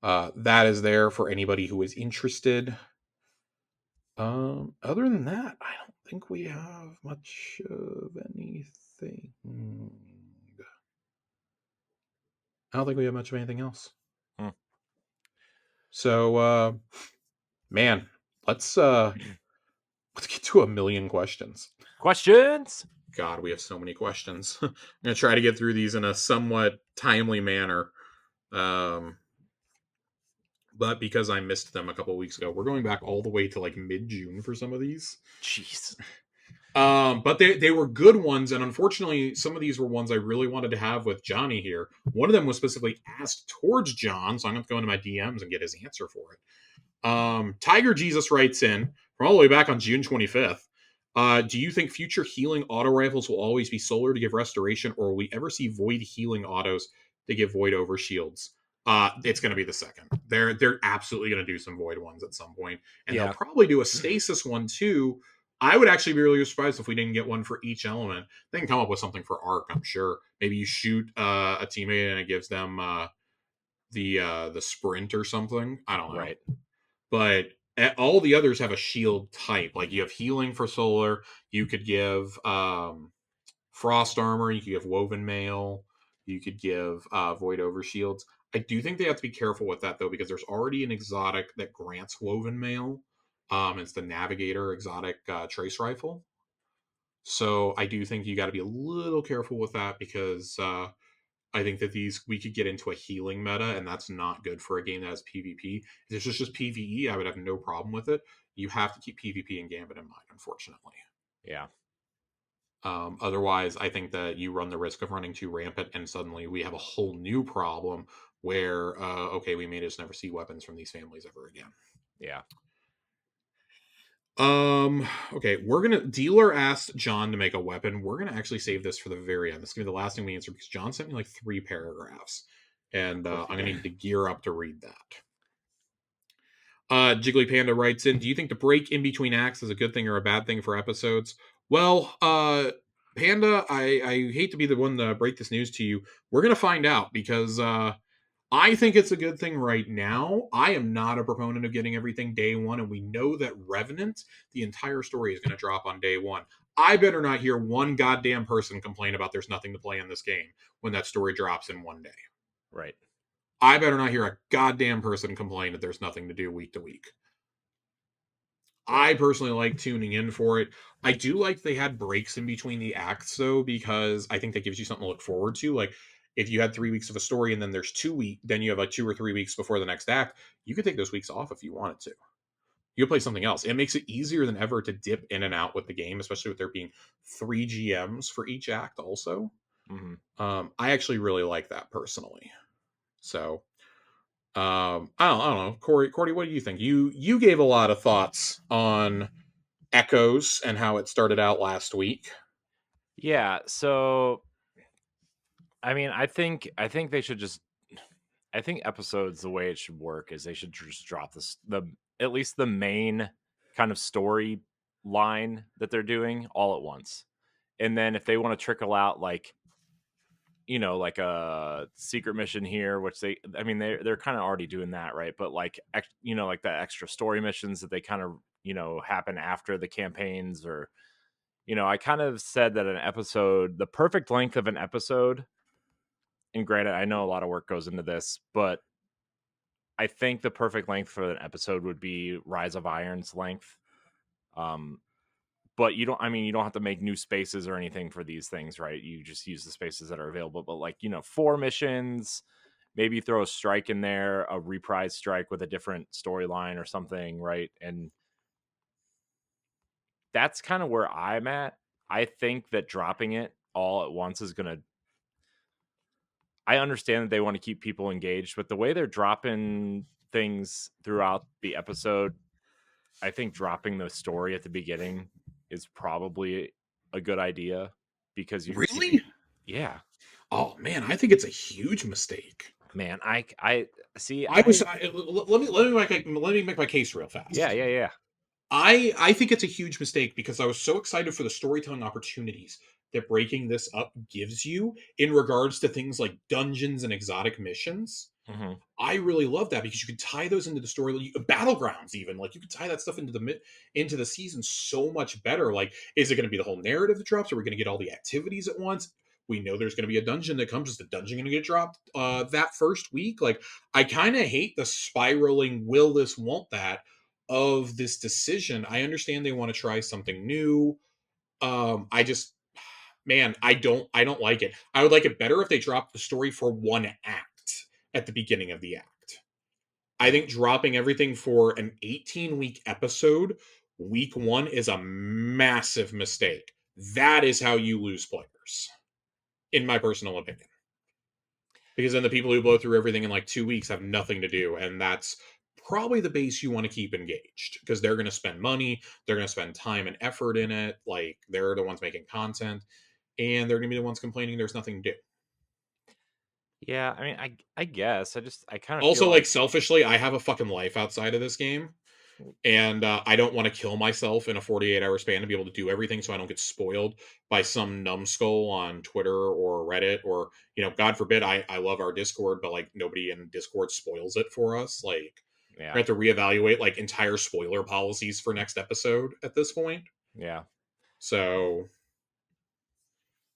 that is there for anybody who is interested. Other than that, I don't think we have much of anything. I don't think we have much of anything else. So, man, let's get to 1,000,000 questions. Questions? God, we have so many questions. I'm gonna try to get through these in a somewhat timely manner. But because I missed them a couple weeks ago, we're going back all the way to like mid-June for some of these. Jeez. But they were good ones, and unfortunately, some of these were ones I really wanted to have with Johnny here. One of them was specifically asked towards John, so I'm going to go into my DMs and get his answer for it. Tiger Jesus writes in from all the way back on June 25th. Do you think future healing auto rifles will always be solar to give restoration, or will we ever see void healing autos to give void over shields? It's going to be the second. They're absolutely going to do some void ones at some point, and they'll probably do a stasis one too. I would actually be really surprised if we didn't get one for each element. They can come up with something for arc, I'm sure. Maybe you shoot a teammate and it gives them the sprint or something. I don't know. Right. But all the others have a shield type. Like you have healing for solar. You could give frost armor. You could give woven mail. You could give void over shields. I do think they have to be careful with that though, because there's already an exotic that grants woven mail. It's the Navigator exotic trace rifle. So I do think you got to be a little careful with that, because I think that we could get into a healing meta, and that's not good for a game that has PvP. If this is just PvE, I would have no problem with it. You have to keep PvP and Gambit in mind, unfortunately. Yeah. Otherwise, I think that you run the risk of running too rampant, and suddenly we have a whole new problem where, okay, we may just never see weapons from these families ever again. Yeah. Okay, Dealer asked John to make a weapon. We're gonna actually save this for the very end. This is gonna be the last thing we answer, because John sent me like 3 paragraphs, and I'm gonna need to gear up to read that. Jiggly Panda writes in, do you think the break in between acts is a good thing or a bad thing for episodes? Well, Panda, I hate to be the one to break this news to you. We're gonna find out, because I think it's a good thing right now. I am not a proponent of getting everything day one, and we know that Revenant, the entire story is going to drop on day one. I better not hear one goddamn person complain about there's nothing to play in this game when that story drops in one day. Right. I better not hear a goddamn person complain that there's nothing to do week to week. I personally like tuning in for it. I do like they had breaks in between the acts, though, because I think that gives you something to look forward to. Like, if you had 3 weeks of a story and then there's 2 weeks, then you have like 2 or 3 weeks before the next act, you could take those weeks off if you wanted to. You could play something else. It makes it easier than ever to dip in and out with the game, especially with there being 3 GMs for each act also. Mm-hmm. I actually really like that personally. So, I don't know. Corey, what do you think? You gave a lot of thoughts on Echoes and how it started out last week. Yeah, so I mean, I think they should just, I think episodes, the way it should work is they should just drop at least the main kind of story line that they're doing all at once. And then if they want to trickle out like, like a secret mission here, which they're kind of already doing that, right? But like, like the extra story missions that they kind of, happen after the campaigns, or, I kind of said that the perfect length of an episode, and granted, I know a lot of work goes into this, but I think the perfect length for an episode would be Rise of Iron's length. But you don't have to make new spaces or anything for these things, right? You just use the spaces that are available. But like, 4 missions, maybe throw a strike in there, a reprise strike with a different storyline or something, right? And that's kind of where I'm at. I think that dropping it all at once is going to, I understand that they want to keep people engaged, but the way they're dropping things throughout the episode, I think dropping the story at the beginning is probably a good idea, because you really, yeah. Oh man, I think it's a huge mistake. Man, I see. Let me make my case real fast. Yeah. I think it's a huge mistake, because I was so excited for the storytelling opportunities that breaking this up gives you in regards to things like dungeons and exotic missions. Mm-hmm. I really love that, because you can tie those into the story, battlegrounds even. Like, you can tie that stuff into the season so much better. Like, is it going to be the whole narrative that drops? Are we going to get all the activities at once? We know there's going to be a dungeon that comes. Is the dungeon going to get dropped that first week? Like, I kind of hate the spiraling will this, won't that of this decision. I understand they want to try something new. I just, man, I don't like it. I would like it better if they dropped the story for one act at the beginning of the act. I think dropping everything for an 18-week episode, week 1 is a massive mistake. That is how you lose players, in my personal opinion. Because then the people who blow through everything in like 2 weeks have nothing to do, and that's probably the base you want to keep engaged, because they're going to spend money, they're going to spend time and effort in it, like they're the ones making content, and they're going to be the ones complaining there's nothing to do. Yeah, I mean, I guess I kind of feel Also, like, like selfishly, I have a fucking life outside of this game, and I don't want to kill myself in a 48-hour span to be able to do everything, so I don't get spoiled by some numbskull on Twitter or Reddit, or, God forbid, I love our Discord, but like nobody in Discord spoils it for us. Like, yeah, we have to reevaluate like entire spoiler policies for next episode at this point. yeah, So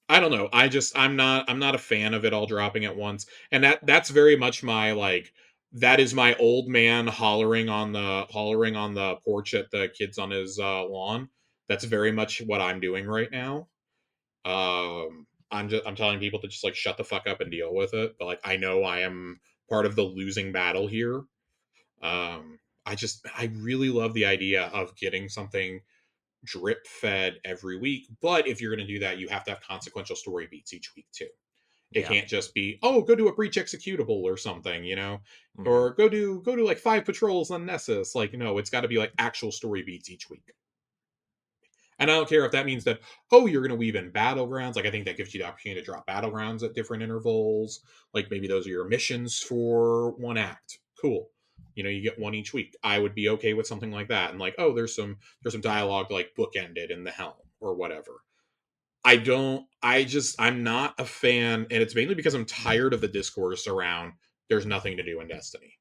I don't know. I'm not a fan of it all dropping at once. And that's very much my, like, that is my old man hollering on the porch at the kids on his lawn. That's very much what I'm doing right now. I'm telling people to just like shut the fuck up and deal with it. But like, I know I am part of the losing battle here. I really love the idea of getting something drip fed every week. But if you're going to do that, you have to have consequential story beats each week too. It yeah. can't just be, oh, go do a breach executable or something, Mhm. or go do like 5 patrols on Nessus. Like, no, it's got to be like actual story beats each week. And I don't care if that means that, oh, you're going to weave in battlegrounds. Like, I think that gives you the opportunity to drop battlegrounds at different intervals. Like, maybe those are your missions for one act. Cool. You get one each week. I would be okay with something like that. And like, oh, there's some dialogue like bookended in the helm or whatever. I'm not a fan, and it's mainly because I'm tired of the discourse around there's nothing to do in Destiny.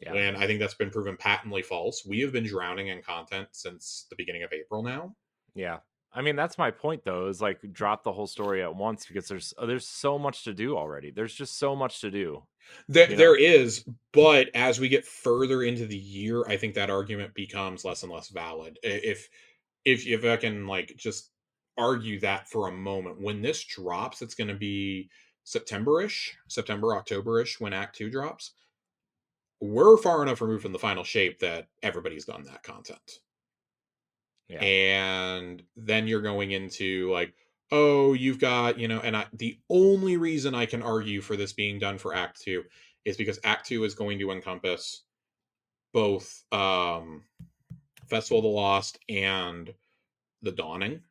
Yeah. When I think that's been proven patently false. We have been drowning in content since the beginning of April now. Yeah. I mean, that's my point though, is like drop the whole story at once, because there's so much to do already. There's just so much to do, There, you know. there is, but as we get further into the year, I think that argument becomes less and less valid. If I can like just argue that for a moment, when this drops, it's going to be September, October-ish when Act 2 drops. We're far enough removed from the final shape that everybody's done that content. Yeah. And then you're going into like, oh, you've got, the only reason I can argue for this being done for Act 2 is because Act 2 is going to encompass both Festival of the Lost and The Dawning.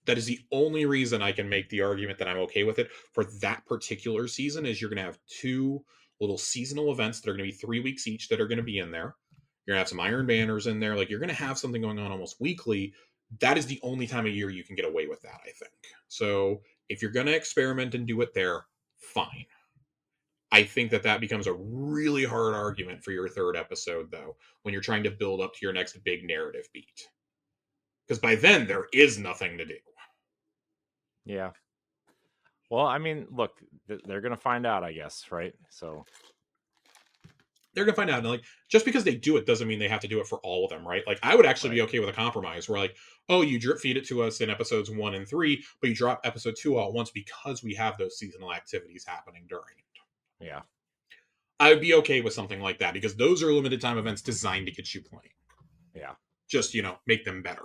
That is the only reason I can make the argument that I'm okay with it for that particular season. Is you're going to have 2 little seasonal events that are going to be 3 weeks each that are going to be in there. You're going to have some Iron Banners in there. Like, you're going to have something going on almost weekly. That is the only time of year you can get away with that, I think. So if you're going to experiment and do it there, fine. I think that becomes a really hard argument for your 3rd episode, though, when you're trying to build up to your next big narrative beat. Because by then, there is nothing to do. Yeah. Well, I mean, look, they're gonna find out, I guess, right? So they're gonna find out. And like, just because they do it doesn't mean they have to do it for all of them, right? Like, I would actually right. be okay with a compromise where like, oh, you drip feed it to us in episodes 1 and 3, but you drop episode 2 all at once because we have those seasonal activities happening during it. Yeah. I would be okay with something like that because those are limited time events designed to get you playing. Yeah. Just, make them better.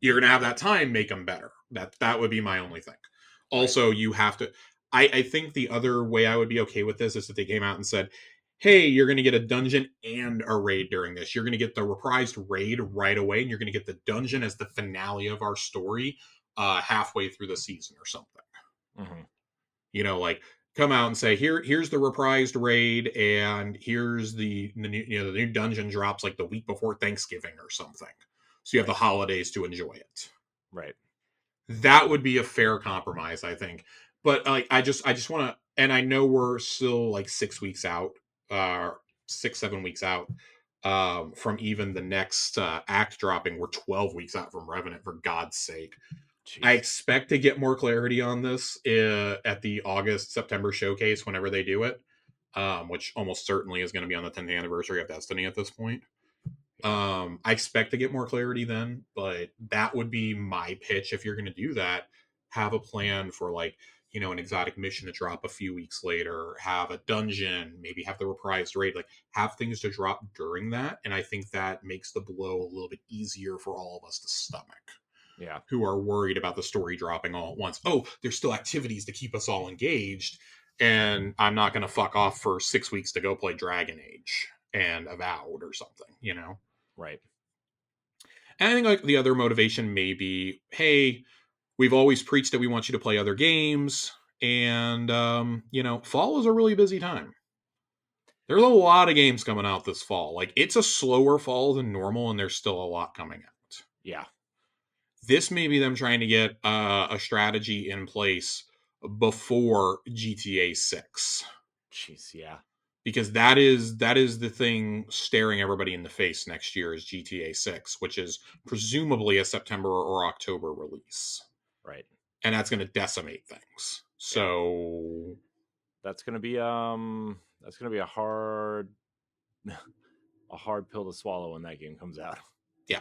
You're gonna have that time, make them better. That would be my only thing. Also, you have to. I think the other way I would be okay with this is if they came out and said, hey, you're going to get a dungeon and a raid during this. You're going to get the reprised raid right away, and you're going to get the dungeon as the finale of our story halfway through the season or something. Mm-hmm. Like, come out and say, here's the reprised raid, and here's the new dungeon drops like the week before Thanksgiving or something. So you have the holidays to enjoy it. Right. That would be a fair compromise, I think. But like, I just want to, and I know we're still like 6 weeks out, 6-7 weeks out from even the next act dropping. We're 12 weeks out from Revenant, for God's sake. Jeez. I expect to get more clarity on this at the September showcase whenever they do it, which almost certainly is going to be on the 10th anniversary of Destiny at this point. I expect to get more clarity then, but that would be my pitch. If you're going to do that, have a plan for like, an exotic mission to drop a few weeks later, have a dungeon, maybe have the reprised raid, like have things to drop during that. And I think that makes the blow a little bit easier for all of us to stomach. Yeah. Who are worried about the story dropping all at once. Oh, there's still activities to keep us all engaged. And I'm not going to fuck off for 6 weeks to go play Dragon Age and Avowed or something, Right. And I think like the other motivation may be, hey, we've always preached that we want you to play other games. And, fall is a really busy time. There's a lot of games coming out this fall. Like, it's a slower fall than normal, and there's still a lot coming out. Yeah. This may be them trying to get a strategy in place before GTA 6. Jeez, yeah. Because that is the thing staring everybody in the face next year is GTA 6, which is presumably a September or October release. Right. And that's going to decimate things. So that's going to be a hard pill to swallow when that game comes out. Yeah.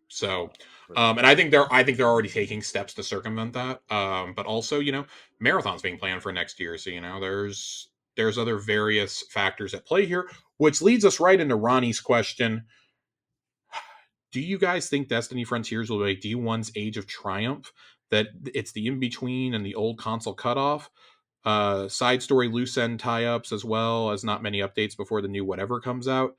So, and I think they're already taking steps to circumvent that. But also, marathon's being planned for next year. So, there's other various factors at play here, which leads us right into Ronnie's question. Do you guys think Destiny Frontiers will be like D1's Age of Triumph? That it's the in-between and the old console cutoff? Side story loose end tie-ups as well as not many updates before the new whatever comes out.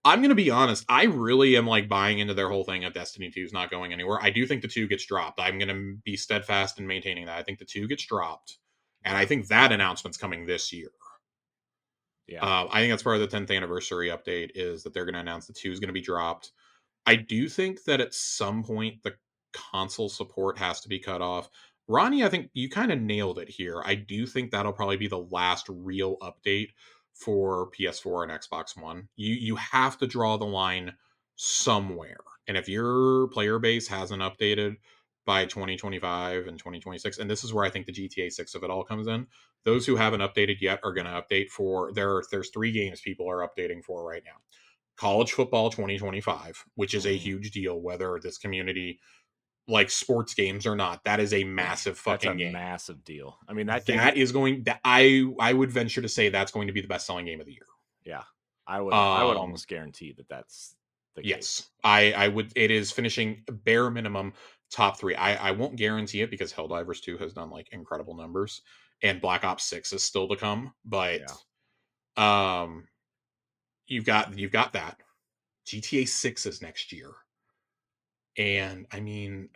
I'm going to be honest. I really am like buying into their whole thing of Destiny 2 is not going anywhere. I do think the 2 gets dropped. I'm going to be steadfast in maintaining that. I think the 2 gets dropped. And I think that announcement's coming this year. Yeah. I think that's part of the 10th anniversary update is that they're going to announce the 2 is going to be dropped. I do think that at some point the console support has to be cut off. Ronnie, I think you kind of nailed it here. I do think that'll probably be the last real update for PS4 and Xbox One. You have to draw the line somewhere. And if your player base hasn't updated by 2025 and 2026, and this is where I think the GTA 6 of it all comes in, those who haven't updated yet are going to update for there's 3 games people are updating for right now. College Football 2025, which is a huge deal, whether this community like sports games or not. That is a massive fucking game. Massive deal. I mean, that I would venture to say that's going to be the best selling game of the year. Yeah. I would almost guarantee that that's the case. Yes. I would. It is finishing bare minimum top 3. I won't guarantee it because Helldivers 2 has done like incredible numbers and Black Ops 6 is still to come, but you've got that. GTA 6 is next year. And I mean,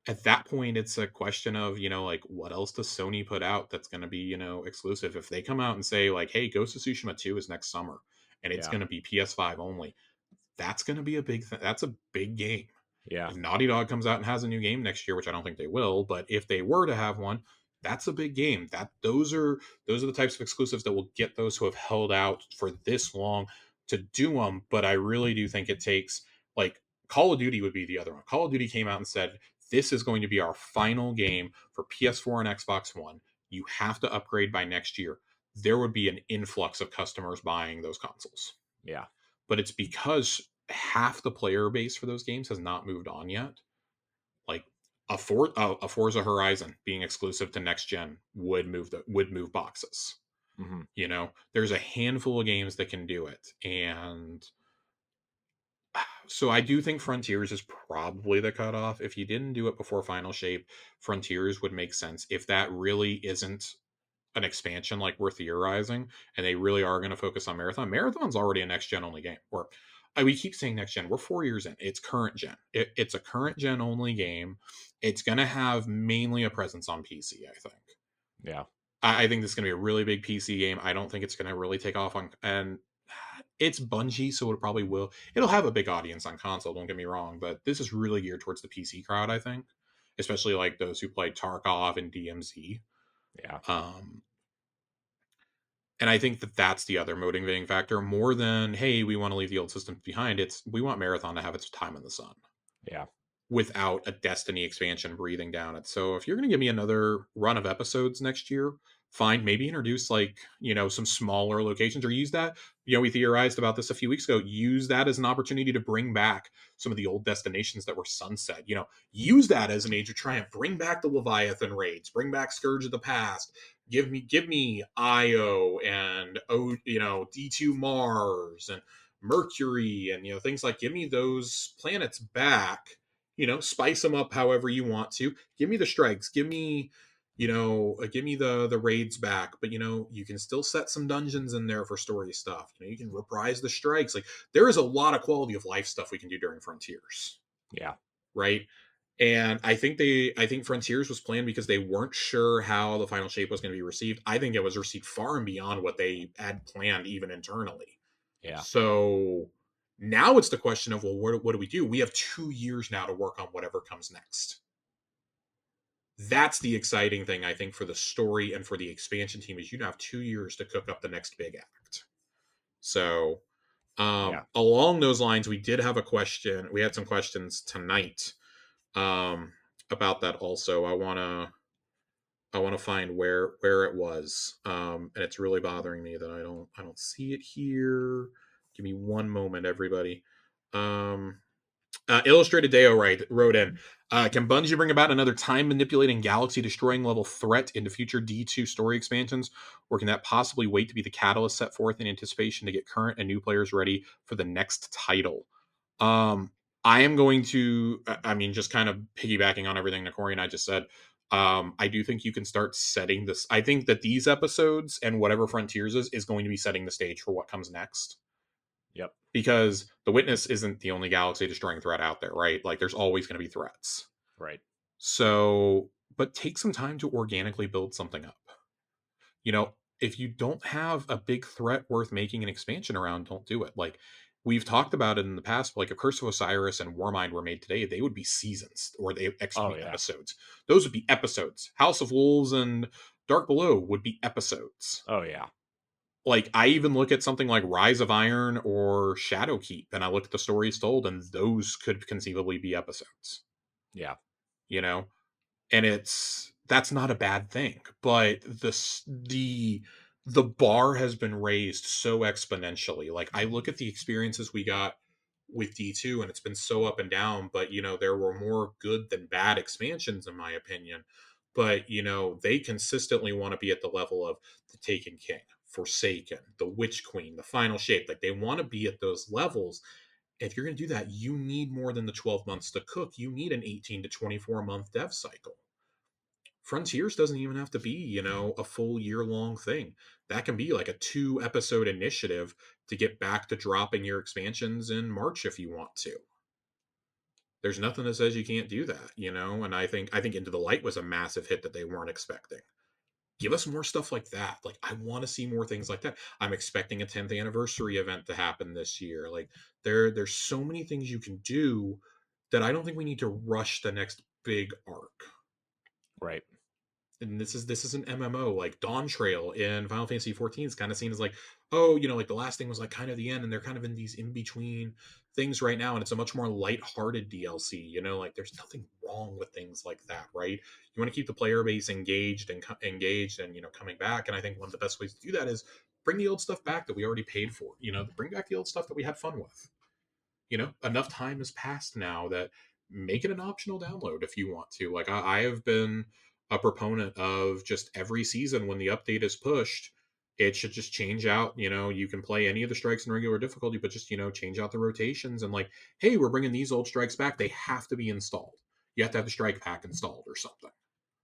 at that point, it's a question of, like, what else does Sony put out that's going to be, exclusive? If they come out and say, like, hey, Ghost of Tsushima 2 is next summer and it's going to be PS5 only, that's going to be a big thing. That's a big game. Yeah. If Naughty Dog comes out and has a new game next year, which I don't think they will, but if they were to have one, that's a big game. Those are the types of exclusives that will get those who have held out for this long to do them. But I really do think it takes, like, Call of Duty would be the other one. Call of Duty came out and said, this is going to be our final game for PS4 and Xbox One. You have to upgrade by next year. There would be an influx of customers buying those consoles. Yeah. But it's because half the player base for those games has not moved on yet. Like a Forza Horizon being exclusive to next gen would move boxes. Mm-hmm. There's a handful of games that can do it. And so I do think Frontiers is probably the cutoff. If you didn't do it before Final Shape, Frontiers would make sense. If that really isn't an expansion like we're theorizing, and they really are going to focus on Marathon, Marathon's already a next-gen only game. We keep saying next-gen. We're 4 years in. It's current-gen. It's a current-gen only game. It's going to have mainly a presence on PC, I think. Yeah. I think this is going to be a really big PC game. I don't think it's going to really take off on... And it's Bungie, so it probably will. It'll have a big audience on console, don't get me wrong, but this is really geared towards the PC crowd, I think. Especially like those who played Tarkov and DMZ. Yeah. And I think that's the other motivating factor. More than, hey, we want to leave the old systems behind. It's we want Marathon to have its time in the sun. Yeah. without a Destiny expansion breathing down it. So if you're going to give me another run of episodes next year, fine. Maybe introduce like, some smaller locations, or use that. We theorized about this a few weeks ago. Use that as an opportunity to bring back some of the old destinations that were sunset. Use that as an Age of Triumph. Bring back the Leviathan raids. Bring back Scourge of the Past. Give me Io and D2 Mars and Mercury and things like, give me those planets back. Spice them up however you want to. Give me the strikes. Give me the raids back, but you can still set some dungeons in there for story stuff. You can reprise the strikes. Like, there is a lot of quality of life stuff we can do during Frontiers. Yeah. Right. And I think Frontiers was planned because they weren't sure how the final shape was going to be received. I think it was received far and beyond what they had planned, even internally. Yeah. So now it's the question of, well, what do we do? We have 2 years now to work on whatever comes next. That's the exciting thing, I think, for the story and for the expansion team, is you have 2 years to cook up the next big act. So along those lines, we did have a question. We had some questions tonight about that also. I want to find where it was. And it's really bothering me that I don't see it here. Give me one moment, everybody. Illustrated Deo wrote in, can Bungie bring about another time-manipulating, galaxy-destroying level threat into future D2 story expansions, or can that possibly wait to be the catalyst set forth in anticipation to get current and new players ready for the next title? I am going to, just kind of piggybacking on everything Nikori and I just said, I do think you can start setting this. I think that these episodes and whatever Frontiers is going to be setting the stage for what comes next. Yep. Because the Witness isn't the only galaxy destroying threat out there, right? Like, there's always going to be threats. Right. So, but take some time to organically build something up. If you don't have a big threat worth making an expansion around, don't do it. Like, we've talked about it in the past, like if Curse of Osiris and Warmind were made today, they would be seasons, or they episodes. Those would be episodes. House of Wolves and Dark Below would be episodes. Oh, yeah. Like, I even look at something like Rise of Iron or Shadowkeep, and I look at the stories told, and those could conceivably be episodes. Yeah. And that's not a bad thing, but the bar has been raised so exponentially. Like, I look at the experiences we got with D2, and it's been so up and down, but there were more good than bad expansions, in my opinion. But they consistently want to be at the level of the Taken King, Forsaken, the Witch Queen, the Final Shape. Like, they want to be at those levels. If you're going to do that, you need more than the 12 months to cook. You need an 18 to 24 month dev cycle. Frontiers doesn't even have to be, a full year-long thing. That can be like a 2-episode initiative to get back to dropping your expansions in March if you want to. There's nothing that says you can't do that, and I think Into the Light was a massive hit that they weren't expecting. Give us more stuff like that. Like, I want to see more things like that. I'm expecting a 10th anniversary event to happen this year. Like, there's so many things you can do that I don't think we need to rush the next big arc. Right. And this is an MMO. Like, Dawntrail in Final Fantasy 14 is kind of seen as like, oh, like the last thing was like kind of the end, and they're kind of in these in-between things right now, and it's a much more light-hearted DLC. Like, there's nothing wrong with things like that, right? You want to keep the player base engaged and coming back, and I think one of the best ways to do that is bring the old stuff back that we already paid for. Bring back the old stuff that we had fun with. Enough time has passed now that make it an optional download if you want to. Like, I have been a proponent of just every season when the update is pushed, it should just change out. You can play any of the strikes in regular difficulty, but just, change out the rotations and like, hey, we're bringing these old strikes back. They have to be installed. You have to have the strike pack installed or something.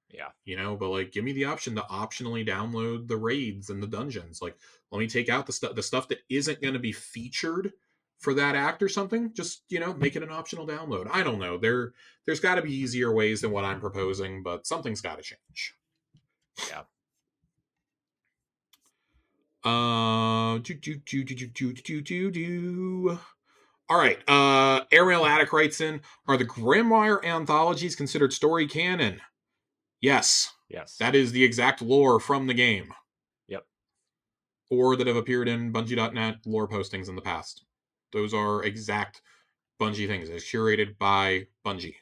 Yeah. But like, give me the option to optionally download the raids and the dungeons. Like, let me take out the stuff that isn't going to be featured for that act or something. Just, make it an optional download. I don't know. There's got to be easier ways than what I'm proposing, but something's got to change. Yeah. All right. Ariel Attic writes in, are the Grimoire anthologies considered story canon? Yes. That is the exact lore from the game. Yep. Or that have appeared in Bungie.net lore postings in the past. Those are exact Bungie things. It's curated by Bungie.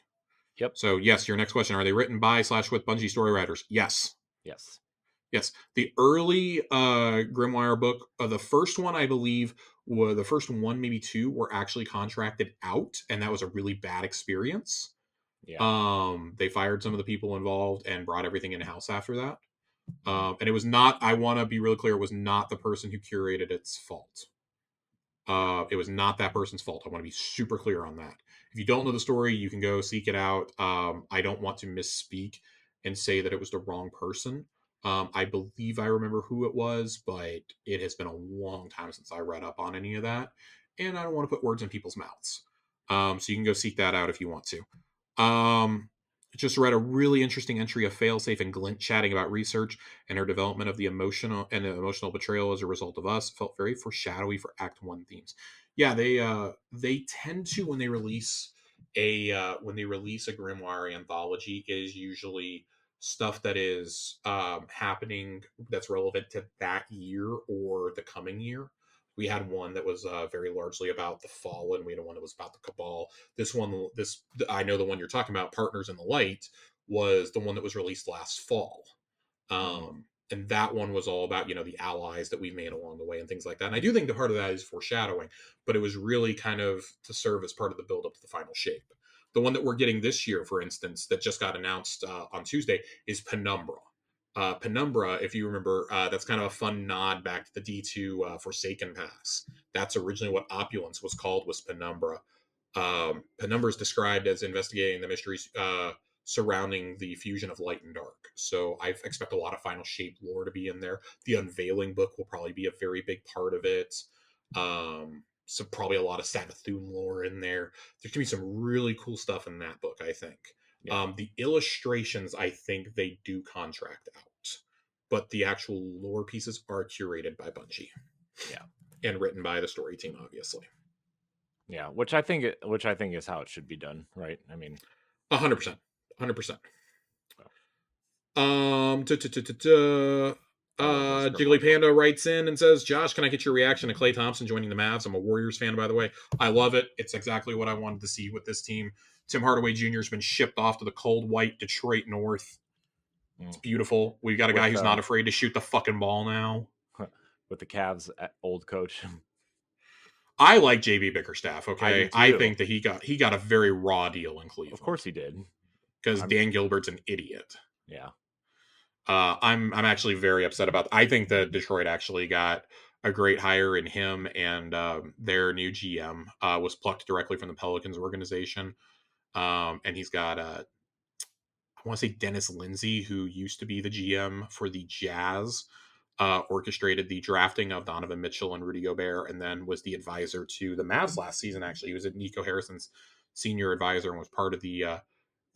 Yep. So yes, your next question: are they written by / with Bungie story writers? Yes. Yes. Yes, the early Grimoire book, the first one I believe, the first one maybe two were actually contracted out, and that was a really bad experience. Yeah. They fired some of the people involved and brought everything in house after that. Mhm. And it was not. I want to be really clear. It was not the person who curated its fault. It was not that person's fault. I want to be super clear on that. If you don't know the story, you can go seek it out. I don't want to misspeak and say that it was the wrong person. I believe I remember who it was, but it has been a long time since I read up on any of that, and I don't want to put words in people's mouths. So you can go seek that out if you want to. Just read a really interesting entry of Failsafe and Glint chatting about research and her development of the emotional betrayal as a result of us. Felt very foreshadowy for Act One themes. Yeah, they tend to when they release a Grimoire anthology is usually stuff that is happening that's relevant to that year or the coming year. We had one that was very largely about the Fallen. We had one that was about the Cabal. This I know the one you're talking about, Partners in the Light, was the one that was released last fall. Mhm. And that one was all about the allies that we've made along the way and things like that. And I do think the part of that is foreshadowing, but it was really kind of to serve as part of the build up to the final shape. The one that we're getting this year, for instance, that just got announced on Tuesday is Penumbra. Penumbra, if you remember, that's kind of a fun nod back to the D2 Forsaken Pass. That's originally what Opulence was called, was Penumbra. Penumbra is described as investigating the mysteries surrounding the fusion of light and dark. So I expect a lot of Final Shape lore to be in there. The Unveiling book will probably be a very big part of it. So probably a lot of Savathun lore in there. There's gonna be some really cool stuff in that book, I think. Yeah. The illustrations, I think they do contract out, but the actual lore pieces are curated by Bungie Yeah. and written by the story team, obviously. Yeah. Which I think is how it should be done, right? I mean, 100%. 100%. well, Duh, duh, duh, duh, duh. I love those Jiggly Grimoire books. Panda writes in and says, Josh, can I get your reaction to Klay Thompson joining the Mavs? I'm a Warriors fan, by the way. I love it. It's exactly what I wanted to see with this team. Tim Hardaway Jr. has been shipped off to the cold white Detroit North. It's Mm. beautiful. We've got a guy With who's not afraid to shoot the fucking ball now. with the Cavs old coach. I like JB Bickerstaff, I do okay? I too. think that he got a very raw deal in Of Cleveland course he did. because I'm Dan Gilbert's an idiot. yeah. I'm actually very upset about. I think that Detroit actually got a great hire in him, and their new GM was plucked directly from the Pelicans organization. And he's got I want to say Dennis Lindsay, who used to be the GM for the Jazz, orchestrated the drafting of Donovan Mitchell and Rudy Gobert, and then was the advisor to the Mavs last season. Actually, he was Nico Harrison's senior advisor and was part of the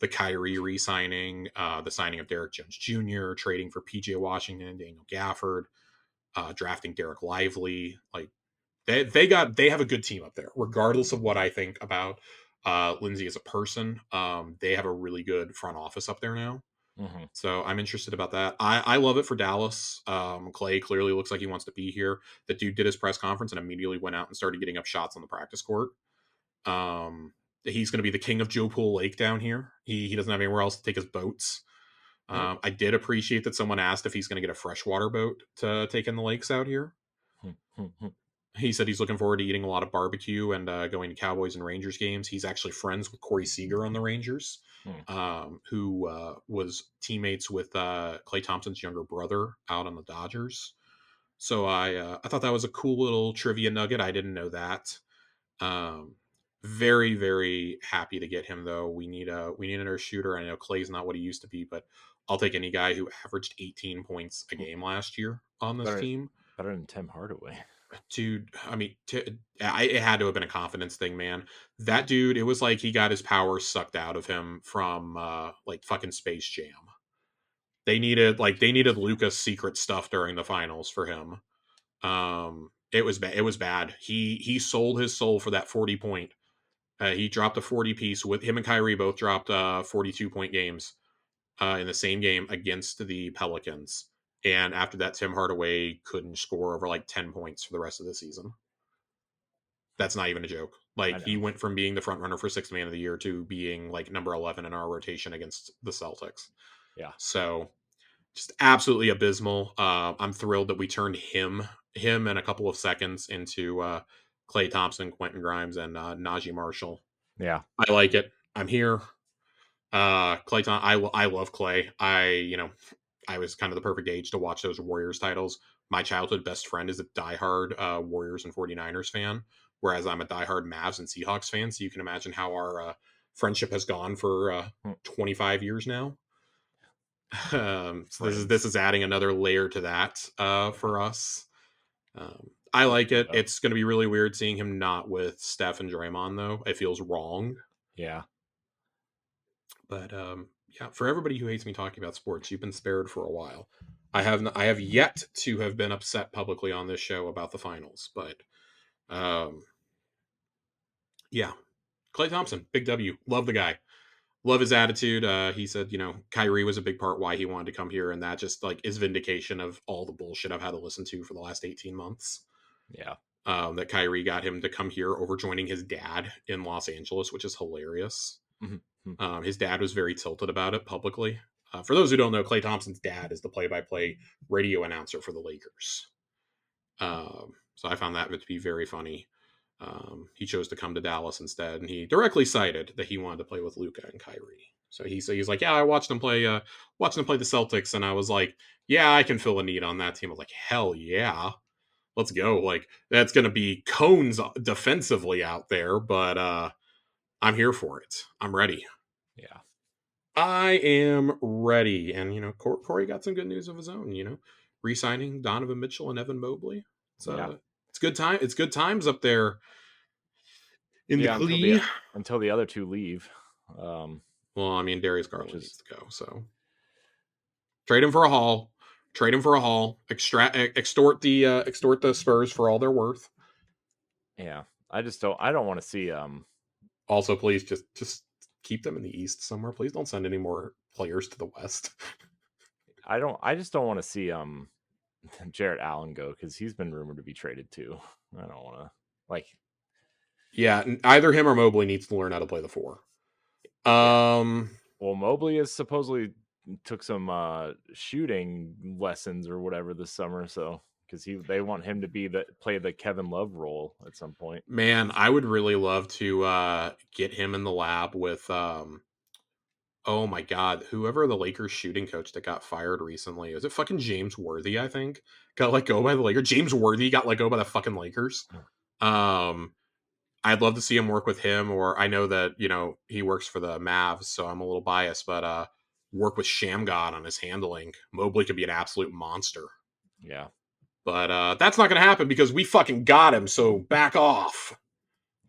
Kyrie re-signing, the signing of Derek Jones Jr., trading for PJ Washington, Daniel Gafford, drafting Derek Lively. Like they have a good team up there, regardless of what I think about Lindsay as a person. They have a really good front office up there now. Hmm. So I'm interested about that. I love it for Dallas. Klay clearly looks like he wants to be here. The dude did his press conference and immediately went out and started getting up shots on the practice court. Um, he's going to be the king of Joe Pool Lake down here. He doesn't have anywhere else to take his boats. I did appreciate that someone asked if he's going to get a freshwater boat to take in the lakes out here. He said he's looking forward to eating a lot of barbecue and going to Cowboys and Rangers games. He's actually friends with Corey Seager on the Rangers, who was teammates with Klay Thompson's younger brother out on the Dodgers. So I thought that was a cool little trivia nugget. I didn't know that. Um, very very happy to get him though. We need another shooter. I know Clay's not what he used to be, but I'll take any guy who averaged 18 points a game last year on this better, team. better than Tim Hardaway. Dude, I mean, it had to have been a confidence thing, man. That dude, it was like he got his power sucked out of him from like fucking Space Jam. They needed Lucas secret stuff during the finals for him. It was bad. It was bad. He sold his soul for that 40 point. He dropped a 40 piece with him and Kyrie both dropped 42-point games in the same game against the Pelicans. And after that, Tim Hardaway couldn't score over like 10 points for the rest of the season. That's not even a joke. I Like, he know. went from being the front runner for sixth man of the year to being like number 11 in our rotation against the Celtics. Yeah. So just absolutely abysmal. I'm thrilled that we turned him in a couple of seconds into Klay Thompson, Quentin Grimes, and Najee Marshall. Yeah. I like it. I'm here. Klay I love Klay. I was kind of the perfect age to watch those Warriors titles. My childhood best friend is a diehard Warriors and 49ers fan, whereas I'm a diehard Mavs and Seahawks fan. So you can imagine how our friendship has gone for 25 years now. So this is adding another layer to that for us. I like it. It's going to be really weird seeing him not with Steph and Draymond, though. It feels wrong. Yeah. But yeah, for everybody who hates me talking about sports, you've been spared for a while. I have yet to have been upset publicly on this show about the finals, but yeah, Klay Thompson, big W. Love the guy. Love his attitude. He said, Kyrie was a big part why he wanted to come here, and that just like is vindication of all the bullshit I've had to listen to for the last 18 months. Yeah. That Kyrie got him to come here over joining his dad in Los Angeles, which is hilarious. Mm-hmm. His dad was very tilted about it publicly. For those who don't know, Klay Thompson's dad is the play-by-play radio announcer for the Lakers. So I found that to be very funny. He chose to come to Dallas instead, and he directly cited that he wanted to play with Luka and Kyrie. So he's like, yeah, I watched him play the Celtics, and I was like, yeah, I can fill a need on that team. I was like, hell yeah, let's go. Like, that's going to be cones defensively out there, but I'm here for it. I'm ready. Yeah. I am ready. And, Corey got some good news of his own, re-signing Donovan Mitchell and Evan Mobley. It's good time. It's good times up there in the Clee. Until the other two leave. Well, I mean, Darius Garland needs to go, so trade him for a haul. Extort the Spurs for all they're worth. Yeah, I don't want to see. Also, please just keep them in the East somewhere. Please don't send any more players to the West. I just don't want to see Jarrett Allen go, because he's been rumored to be traded too. I don't want to Yeah, either him or Mobley needs to learn how to play the 4. Well, Mobley is supposedly took some shooting lessons or whatever this summer, so because they want him to play the Kevin Love role at some point. Man, I would really love to get him in the lab with oh my god, whoever the Lakers shooting coach that got fired recently. Was it fucking James Worthy, I think? Got let go by the Lakers. James Worthy got let go by the fucking Lakers. I'd love to see him work with him, or I know that, he works for the Mavs, so I'm a little biased, but work with Shammgod on his handling. Mobley could be an absolute monster. Yeah. But that's not going to happen because we fucking got him, so back off.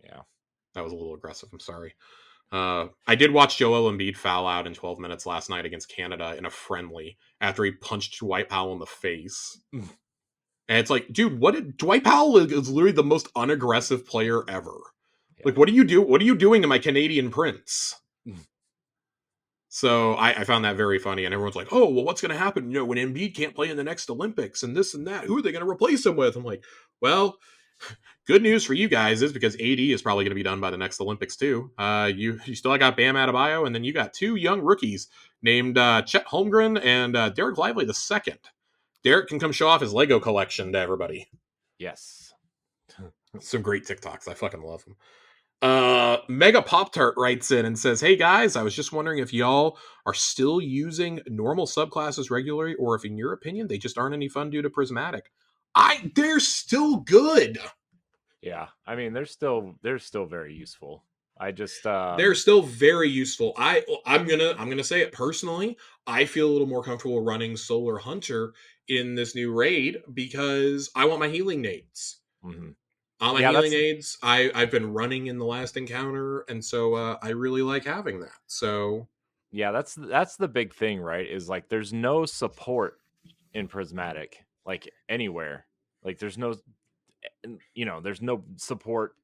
Yeah. That was a little aggressive. I'm sorry. I did watch Joel Embiid foul out in 12 minutes last night against Canada in a friendly after he punched Dwight Powell in the face. And it's like, dude, Dwight Powell is literally the most unaggressive player ever. Yeah. Like, what do you do? What are you doing to my Canadian prince? So I found that very funny, and everyone's like, oh, well, what's going to happen? When Embiid can't play in the next Olympics and this and that, who are they going to replace him with? I'm like, well, good news for you guys is because AD is probably going to be done by the next Olympics too. You still got Bam Adebayo, and then you got 2 young rookies named Chet Holmgren and Derek Lively II. Derek can come show off his Lego collection to everybody. Yes. Some great TikToks. I fucking love them. Mega Pop Tart writes in and says, hey guys, I was just wondering if y'all are still using normal subclasses regularly, or if in your opinion they just aren't any fun due to Prismatic. They're still good. Yeah, I mean they're still very useful. They're still very useful. I'm gonna say it personally. I feel a little more comfortable running Solar Hunter in this new raid because I want my healing nades. Mm-hmm. My healing nades I've been running in the last encounter, and so I really like having that. So yeah, that's the big thing, right? Is like there's no support in Prismatic, like anywhere. Like there's no support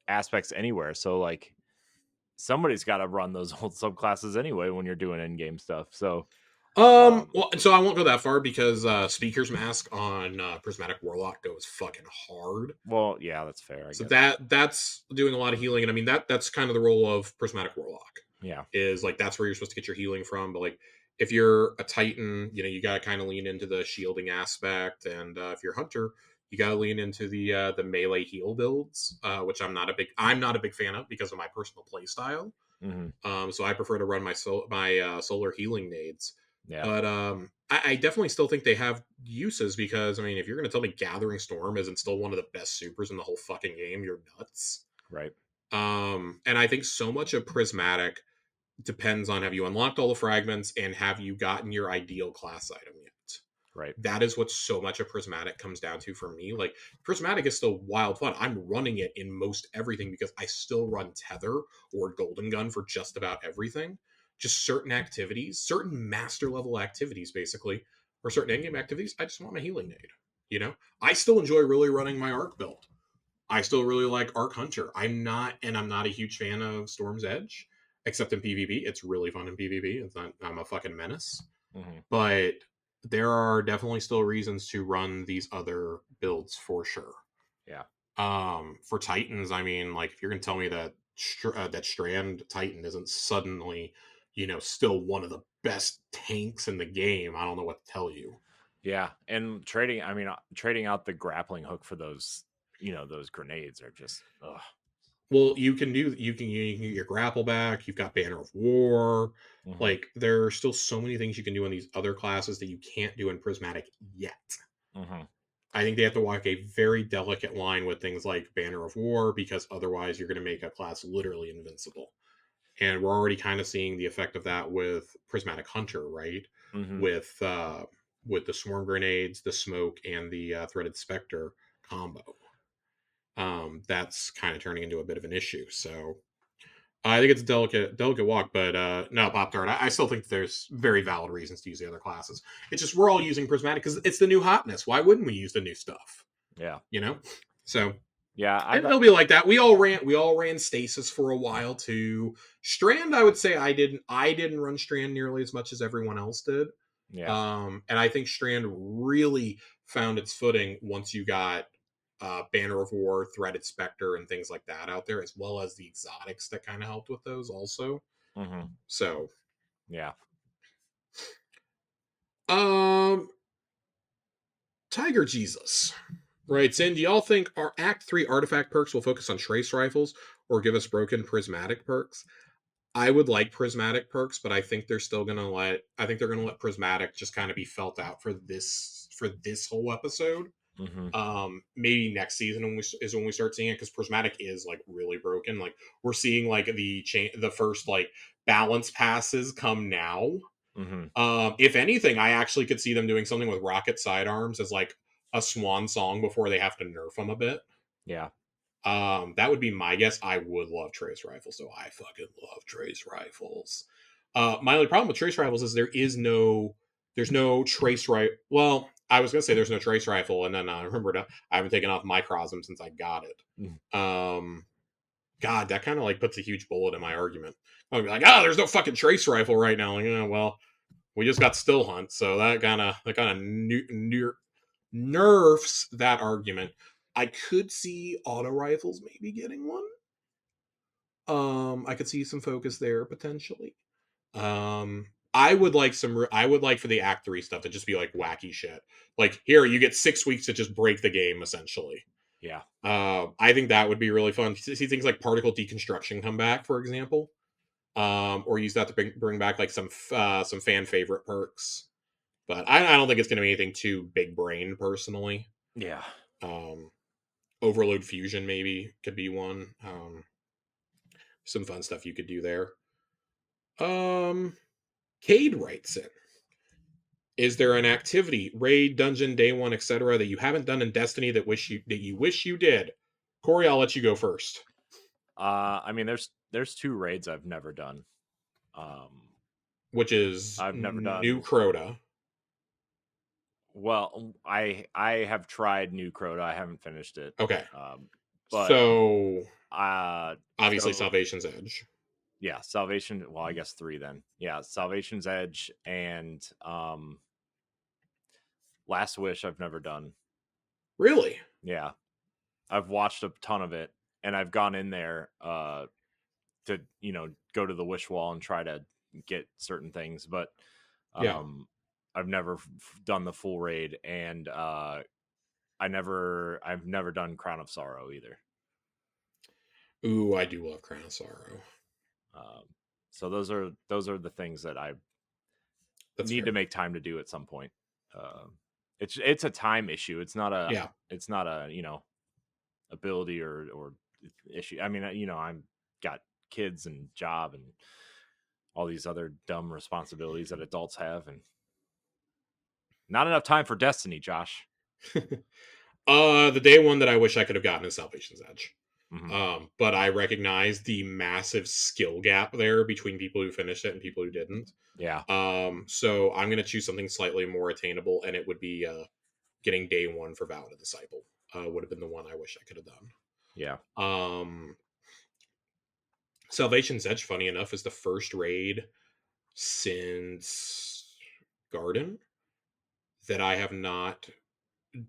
aspects anywhere. So like somebody's got to run those old subclasses anyway when you're doing in-game stuff. So Well, so I won't go that far because Speaker's Mask on Prismatic Warlock goes fucking hard. Well, yeah, that's fair. I So guess. that's doing a lot of healing, and I mean that's kind of the role of Prismatic Warlock. Yeah. Is like that's where you're supposed to get your healing from. But like if you're a Titan, you got to kind of lean into the shielding aspect, and if you're a Hunter, you got to lean into the melee heal builds, which I'm not a big fan of because of my personal play style. So I prefer to run my solar healing nades. Yeah. But I definitely still think they have uses because I mean, if you're going to tell me Gathering Storm isn't still one of the best supers in the whole fucking game, you're nuts. Right. And I think so much of Prismatic depends on have you unlocked all the fragments and have you gotten your ideal class item yet. Right. That is what so much of Prismatic comes down to for me. Like Prismatic is still wild fun. I'm running it in most everything because I still run Tether or Golden Gun for just about everything. Just certain activities, certain master level activities, basically, or certain endgame activities. I just want my healing nade. I still enjoy really running my Arc build. I still really like Arc Hunter. I'm not a huge fan of Storm's Edge, except in PvP. It's really fun in PvP. I'm a fucking menace. But there are definitely still reasons to run these other builds for sure. Yeah. For Titans, I mean, like if you're gonna tell me that that Strand Titan isn't suddenly, still one of the best tanks in the game, I don't know what to tell you. Yeah, and trading out the grappling hook for those, those grenades are just. Ugh. Well, you can get your grapple back. You've got Banner of War. Like there are still so many things you can do in these other classes that you can't do in Prismatic yet. I think they have to walk a very delicate line with things like Banner of War because otherwise you're going to make a class literally invincible. And we're already kind of seeing the effect of that with Prismatic Hunter, right? With the Swarm Grenades, the Smoke, and the Threaded Spectre combo. That's kind of turning into a bit of an issue. So I think it's a delicate walk, but no, Pop Tart. I still think there's very valid reasons to use the other classes. It's just we're all using Prismatic because it's the new hotness. Why wouldn't we use the new stuff? Yeah, So yeah, and it'll be like that. We all ran Stasis for a while too. Strand, I would say I didn't run Strand nearly as much as everyone else did. Yeah. And I think Strand really found its footing once you got Banner of War, Threaded Spectre, and things like that out there, as well as the exotics that kind of helped with those also. So, yeah. Tiger Jesus writes in, do y'all think our Act 3 artifact perks will focus on trace rifles or give us broken prismatic perks? I would like prismatic perks, but I think they're still gonna let prismatic just kind of be felt out for this whole episode. Maybe next season when we start seeing it because prismatic is like really broken. Like we're seeing like the first like balance passes come now. If anything, I actually could see them doing something with rocket sidearms as like a swan song before they have to nerf them a bit. Yeah. That would be my guess. I would love trace rifles, though. I fucking love trace rifles. My only problem with trace rifles is there's no trace rifle. Well, I was gonna say there's no trace rifle, and then I remembered I haven't taken off Microsm since I got it. God, that kind of like puts a huge bullet in my argument. I'll be like, there's no fucking trace rifle right now. Like, well, we just got Still Hunt, so that kind of nerfs that argument. I could see auto rifles maybe getting one. I could see some focus there potentially. I would like for the Act 3 stuff to just be like wacky shit. Like here, you get 6 weeks to just break the game essentially. Yeah. I think that would be really fun. See things like particle deconstruction come back, for example. Or use that to bring back like some fan favorite perks. But I don't think it's going to be anything too big brain personally. Yeah. Overload Fusion maybe could be one. Some fun stuff you could do there. Cade writes in, is there an activity, raid, dungeon, day one, etc., that you haven't done in Destiny that you wish you did? Corey, I'll let you go first. I mean, there's 2 raids I've never done. Which is I've never done New Crota. Well, I have tried New Crota. I haven't finished it. Okay. But so obviously Salvation's Edge. Yeah, Salvation. Well, I guess 3 then. Yeah, Salvation's Edge and Last Wish. I've never done. Really? Yeah, I've watched a ton of it, and I've gone in there to go to the wish wall and try to get certain things, but Yeah. I've never done the full raid, and I've never done Crown of Sorrow either. Ooh, I do love Crown of Sorrow. So those are the things that I need fair. to make time to do at some point. It's a time issue. It's not a ability or issue. I mean, I'm got kids and job and all these other dumb responsibilities that adults have, and not enough time for Destiny, Josh. The day one that I wish I could have gotten is Salvation's Edge. Mm-hmm. But I recognize the massive skill gap there between people who finished it and people who didn't. Yeah. So I'm gonna choose something slightly more attainable, and it would be getting day one for Vow of the Disciple. Would have been the one I wish I could have done. Yeah. Salvation's Edge, funny enough, is the first raid since Garden that I have not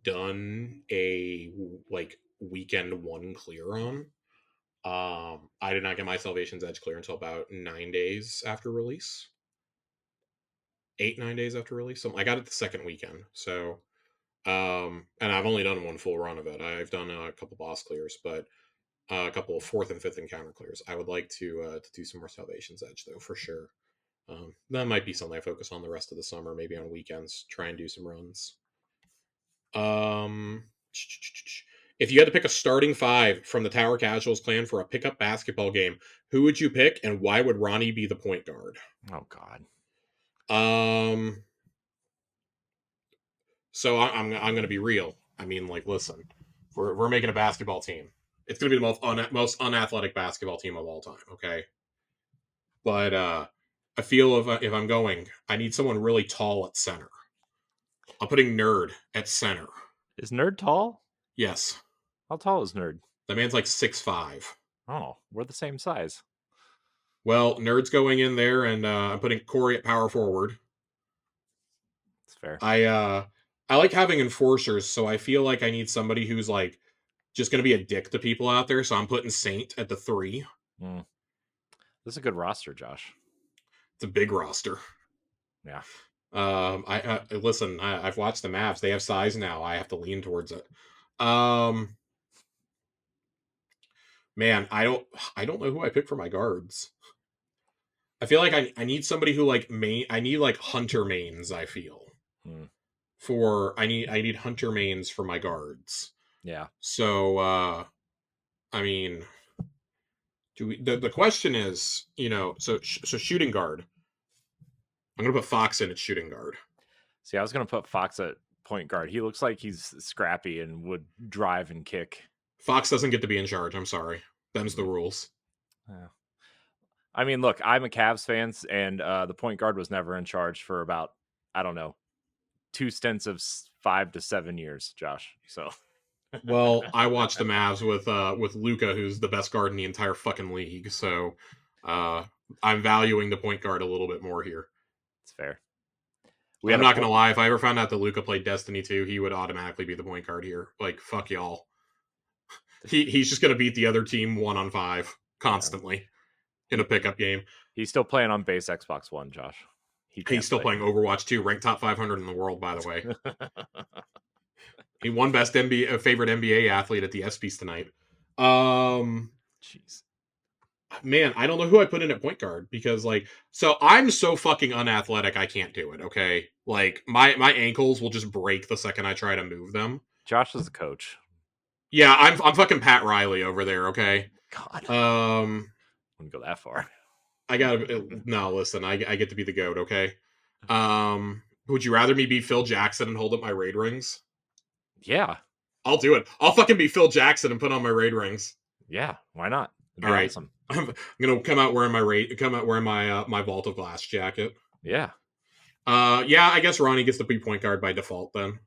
done a weekend one clear on. I did not get my Salvation's Edge clear until about 9 days after release. 8-9 days after release. So I got it the second weekend. So and I've only done one full run of it. I've done a couple boss clears, but a couple of 4th and 5th encounter clears. I would like to do some more Salvation's Edge though, for sure. That might be something I focus on the rest of the summer, maybe on weekends, try and do some runs. If you had to pick a starting 5 from the Tower Casuals clan for a pickup basketball game, who would you pick, and why would Ronnie be the point guard? Oh God. So I'm going to be real. I mean, listen, we're making a basketball team. It's going to be the most unathletic basketball team of all time. Okay, but I feel if I'm going, I need someone really tall at center. I'm putting Nerd at center. Is Nerd tall? Yes. How tall is Nerd? That man's like 6'5". Oh, we're the same size. Well, Nerd's going in there, and I'm putting Corey at power forward. That's fair. I like having enforcers, so I feel like I need somebody who's like just going to be a dick to people out there. So I'm putting Saint at the 3. This is a good roster, Josh. It's a big roster. Yeah. I listen. I've watched the Mavs. They have size now. I have to lean towards it. Man, I don't know who I pick for my guards. I feel like I need somebody who I need Hunter mains. I feel I need Hunter mains for my guards. Yeah. So I mean, the question is, so shooting guard. I'm gonna put Fox in at shooting guard. See, I was gonna put Fox at point guard. He looks like he's scrappy and would drive and kick. Fox doesn't get to be in charge. I'm sorry. Them's the rules. Yeah. I mean, look, I'm a Cavs fan, and the point guard was never in charge for about, I don't know, 2 stints of 5 to 7 years, Josh. So, well, I watched the Mavs with Luka, who's the best guard in the entire fucking league. So, I'm valuing the point guard a little bit more here. It's fair. I'm not gonna lie. If I ever found out that Luka played Destiny 2, he would automatically be the point guard here. Like, fuck y'all. He's just gonna beat the other team 1-on-5 constantly in a pickup game. He's still playing on base Xbox One, Josh. He's still playing Overwatch 2, ranked top 500 in the world, by the way. He won best favorite NBA athlete at the ESPYs tonight. Jeez. Man, I don't know who I put in at point guard because so I'm so fucking unathletic I can't do it, okay? Like my ankles will just break the second I try to move them. Josh is the coach. Yeah, I'm fucking Pat Riley over there, okay? God. Wouldn't go that far. I gotta no, listen, I get to be the GOAT, okay? Would you rather me be Phil Jackson and hold up my raid rings? Yeah. I'll do it. I'll fucking be Phil Jackson and put on my raid rings. Yeah, why not? All right. Awesome. I'm gonna come out wearing my Vault of Glass jacket. Yeah. Yeah, I guess Ronnie gets to be point guard by default then.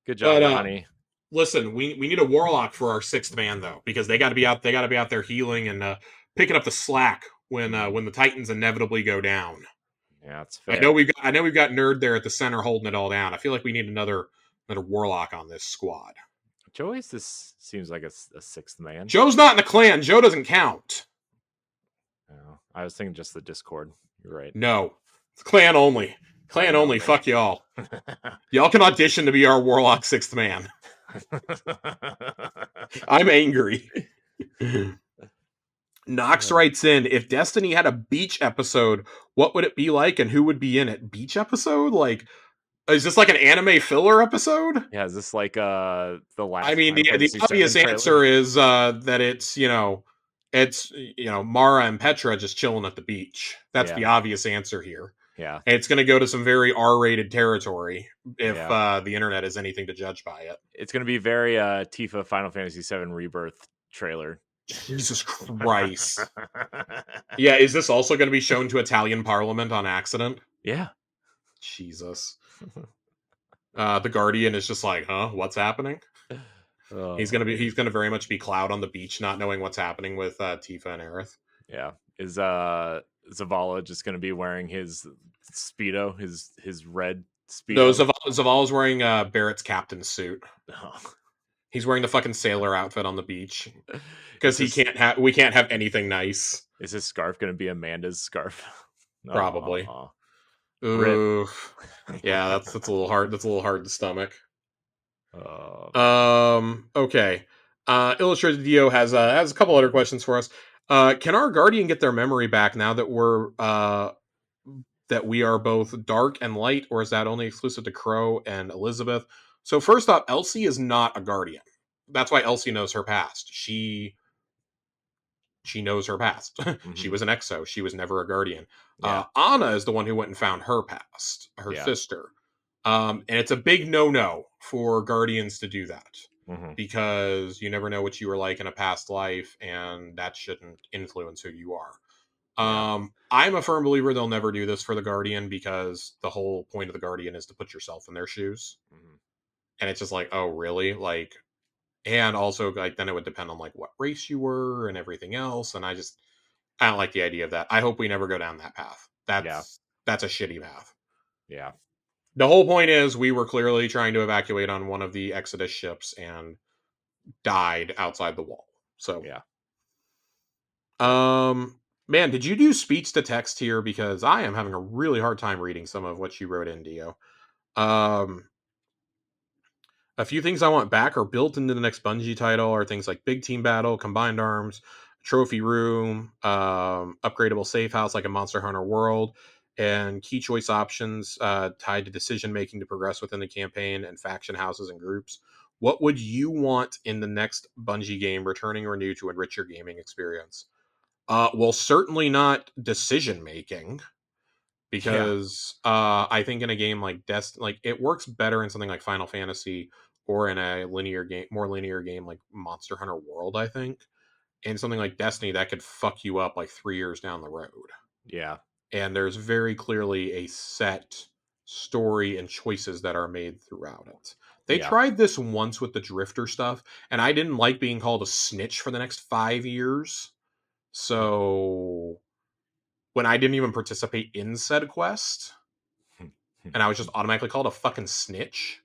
Good job, Ronnie. Listen, we need a warlock for our 6th man though, because they gotta be out there healing and picking up the slack when the Titans inevitably go down. Yeah, that's fair. I know we've got Nerd there at the center holding it all down. I feel like we need another Warlock on this squad. Joe Ace, this seems like a sixth man. Joe's not in the clan. Joe doesn't count. Oh, I was thinking just the Discord. You're right. No, it's clan only. Clan only. Fuck y'all. Y'all can audition to be our Warlock sixth man. I'm angry. Knox writes in, if Destiny had a beach episode, what would it be like and who would be in it? Beach episode? Like, is this like an anime filler episode? Yeah, is this like the last? I mean, the obvious answer is that it's Mara and Petra just chilling at the beach. That's the obvious answer here. Yeah. And it's going to go to some very R-rated territory if the internet is anything to judge by it. It's going to be very Tifa Final Fantasy VII Rebirth trailer. Jesus Christ. Yeah, is this also going to be shown to Italian Parliament on accident? Yeah. Jesus. The Guardian is just like, huh? What's happening? He's gonna very much be Cloud on the beach, not knowing what's happening with Tifa and Aerith. Yeah. Is Zavala just gonna be wearing his Speedo, his red Speedo? No, Zavala's wearing Barrett's captain's suit. Oh. He's wearing the fucking sailor outfit on the beach. Because we can't have anything nice. Is his scarf gonna be Amanda's scarf? Probably. Ooh. Yeah, that's a little hard. That's a little hard to stomach. Okay. Illustrated Dio has a couple other questions for us. Can our Guardian get their memory back now that we are both dark and light, or is that only exclusive to Crow and Elizabeth? So first off, Elsie is not a Guardian. That's why Elsie knows her past. She knows her past. Mm-hmm. She was an Exo. She was never a Guardian. Yeah. Anna is the one who went and found her past, her sister. And it's a big no-no for Guardians to do that. Mm-hmm. Because you never know what you were like in a past life, and that shouldn't influence who you are. Yeah. I'm a firm believer they'll never do this for the Guardian, because the whole point of the Guardian is to put yourself in their shoes. Mm-hmm. And it's just like, oh, really? Like, and also, like, then it would depend on, like, what race you were and everything else. And I don't like the idea of that. I hope we never go down that path. That's a shitty path. Yeah. The whole point is we were clearly trying to evacuate on one of the Exodus ships and died outside the wall. So, yeah. Man, did you do speech to text here? Because I am having a really hard time reading some of what you wrote in, Dio. A few things I want back are built into the next Bungie title are things like Big Team Battle, Combined Arms, Trophy Room, upgradable safe house like a Monster Hunter World, and key choice options tied to decision making to progress within the campaign, and faction houses and groups. What would you want in the next Bungie game, returning or new, to enrich your gaming experience? Well, certainly not decision making. Because I think in a game like Destiny, it works better in something like Final Fantasy, or in a more linear game like Monster Hunter World, I think. And something like Destiny, that could fuck you up like 3 years down the road. Yeah. And there's very clearly a set story and choices that are made throughout it. They tried this once with the Drifter stuff, and I didn't like being called a snitch for the next 5 years. So when I didn't even participate in said quest, and I was just automatically called a fucking snitch.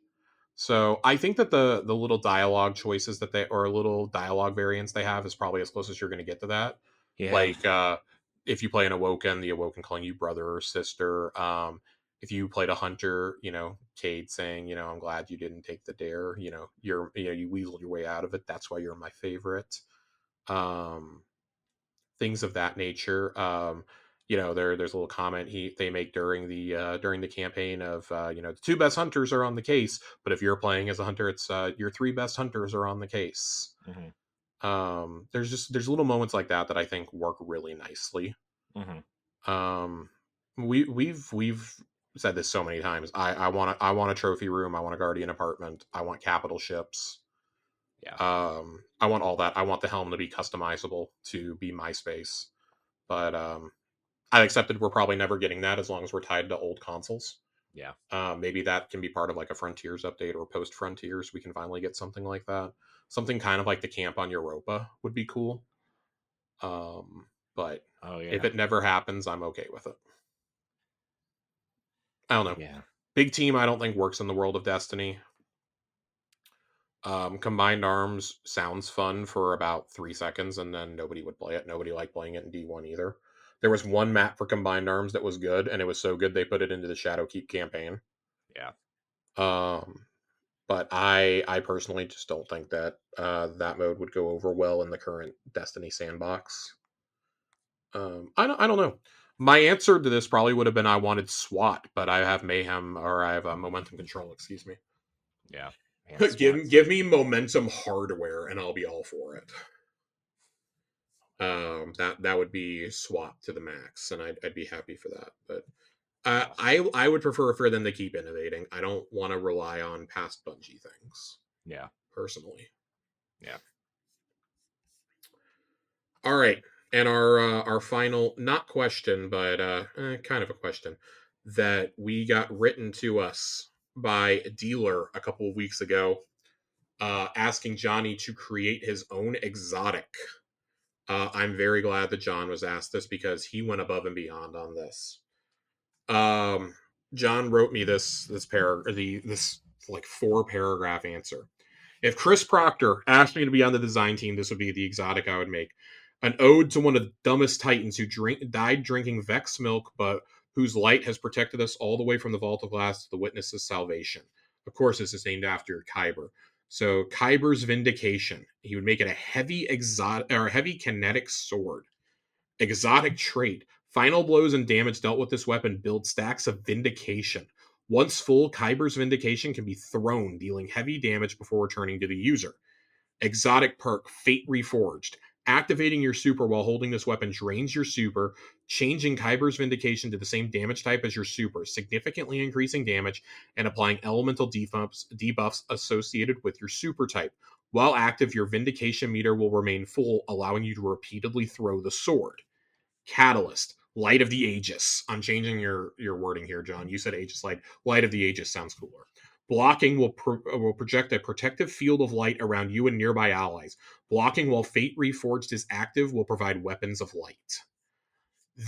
So I think that the little dialogue choices or little dialogue variants they have is probably as close as you're going to get to that. Yeah. Like, if you play an Awoken, the Awoken calling you brother or sister. If you played a hunter, Cade saying, I'm glad you didn't take the dare. You weaseled your way out of it. That's why you're my favorite. Things of that nature. There's a little comment they make during the campaign of the 2 best hunters are on the case, but if you're playing as a hunter, it's your 3 best hunters are on the case. Mm-hmm. There's little moments like that I think work really nicely. Mm-hmm. We've said this so many times. I want a trophy room. I want a Guardian apartment. I want capital ships. Yeah. I want all that. I want the helm to be customizable to be my space, but I've accepted we're probably never getting that as long as we're tied to old consoles. Yeah. Maybe that can be part of like a Frontiers update, or post Frontiers we can finally get something like that. Something kind of like the camp on Europa would be cool. but Oh if yeah. it never happens, I'm okay with it. I don't know. Yeah. Big team, I don't think works in the world of Destiny. Combined arms sounds fun for about 3 seconds, and then nobody would play it. Nobody liked playing it in D1 either. There was one map for combined arms that was good, and it was so good they put it into the Shadowkeep campaign. Yeah. But I personally just don't think that that mode would go over well in the current Destiny sandbox. I don't know. My answer to this probably would have been I wanted SWAT, but I have mayhem, or I have momentum control. Excuse me. Yeah. Man, Give me momentum hardware, and I'll be all for it. That would be SWAT to the max, and I'd be happy for that. But I would prefer for them to keep innovating. I don't want to rely on past Bungie things. Yeah. Personally. Yeah. All right, and our final not question, but kind of a question that we got written to us by a dealer a couple of weeks ago, asking Johnny to create his own exotic. I'm very glad that John was asked this because he went above and beyond on this. John wrote me this like 4-paragraph answer. If Chris Proctor asked me to be on the design team, this would be the exotic I would make. An ode to one of the dumbest titans who died drinking Vex milk, but whose light has protected us all the way from the Vault of Glass to the Witness's salvation. Of course, this is named after Kyber. So Kyber's Vindication. He would make it a heavy kinetic sword. Exotic trait. Final blows and damage dealt with this weapon build stacks of Vindication. Once full, Kyber's Vindication can be thrown, dealing heavy damage before returning to the user. Exotic perk, Fate Reforged. Activating your super while holding this weapon drains your super, changing Kyber's Vindication to the same damage type as your super, significantly increasing damage and applying elemental debuffs associated with your super type. While active, your Vindication meter will remain full, allowing you to repeatedly throw the sword. Catalyst, Light of the Aegis. I'm changing your wording here, John. You said Aegis Light. Light of the Aegis sounds cooler. Blocking will project a protective field of light around you and nearby allies. Blocking while Fate Reforged is active will provide weapons of light.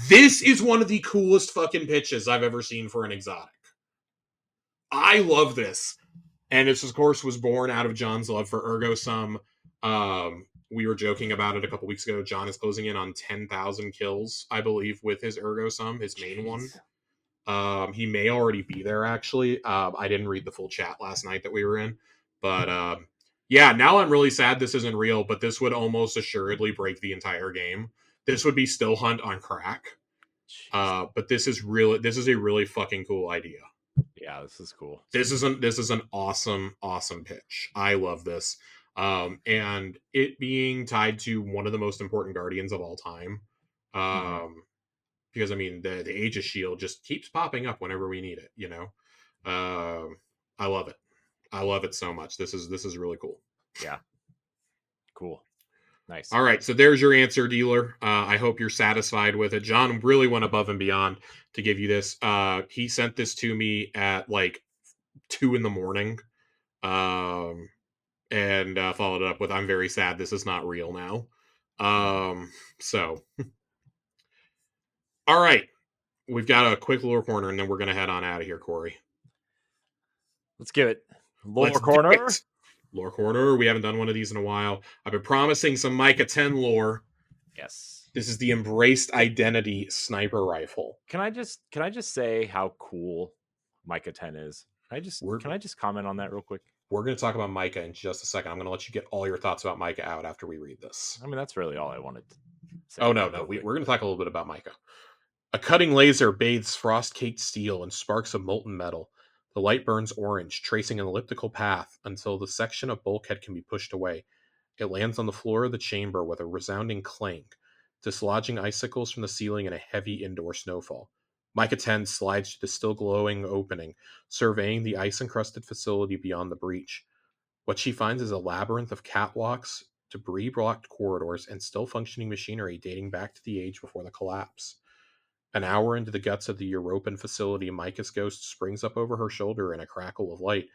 This is one of the coolest fucking pitches I've ever seen for an exotic. I love this. And this, of course, was born out of John's love for Ergo Sum. We were joking about it a couple weeks ago. John is closing in on 10,000 kills, I believe, with his Ergo Sum, his main one. He may already be there, actually. I didn't read the full chat last night that we were in. But, yeah, now I'm really sad this isn't real, but this would almost assuredly break the entire game. This would be Still Hunt on crack. But this is a really fucking cool idea. Yeah, this is cool. This is an awesome pitch. I love this. And it being tied to one of the most important guardians of all time. Because I mean the Aegis shield just keeps popping up whenever we need it, you know. I love it. I love it so much. This is really cool. Yeah. Cool. Nice. All right, so there's your answer, dealer. I hope you're satisfied with it. John really went above and beyond to give you this. He sent this to me at like 2 a.m. And followed it up with, "I'm very sad this is not real now." So, all right, we've got a quick lore corner, and then we're gonna head on out of here, Corey. Let's give it lore corner. Lore corner. We haven't done one of these in a while. I've been promising some Micah 10 lore. Yes. This is the Embraced Identity sniper rifle. Can I just say how cool Micah 10 is? Can I just comment on that real quick? We're going to talk about Micah in just a second. I'm going to let you get all your thoughts about Micah out after we read this. I mean, that's really all I wanted to say. Oh, no. We're going to talk a little bit about Micah. A cutting laser bathes frost-caked steel in sparks of molten metal. The light burns orange, tracing an elliptical path until the section of bulkhead can be pushed away. It lands on the floor of the chamber with a resounding clang, dislodging icicles from the ceiling in a heavy indoor snowfall. Micah 10 slides to the still glowing opening, surveying the ice-encrusted facility beyond the breach. What she finds is a labyrinth of catwalks, debris-blocked corridors, and still-functioning machinery dating back to the age before the collapse. An hour into the guts of the European facility, Micah's ghost springs up over her shoulder in a crackle of light.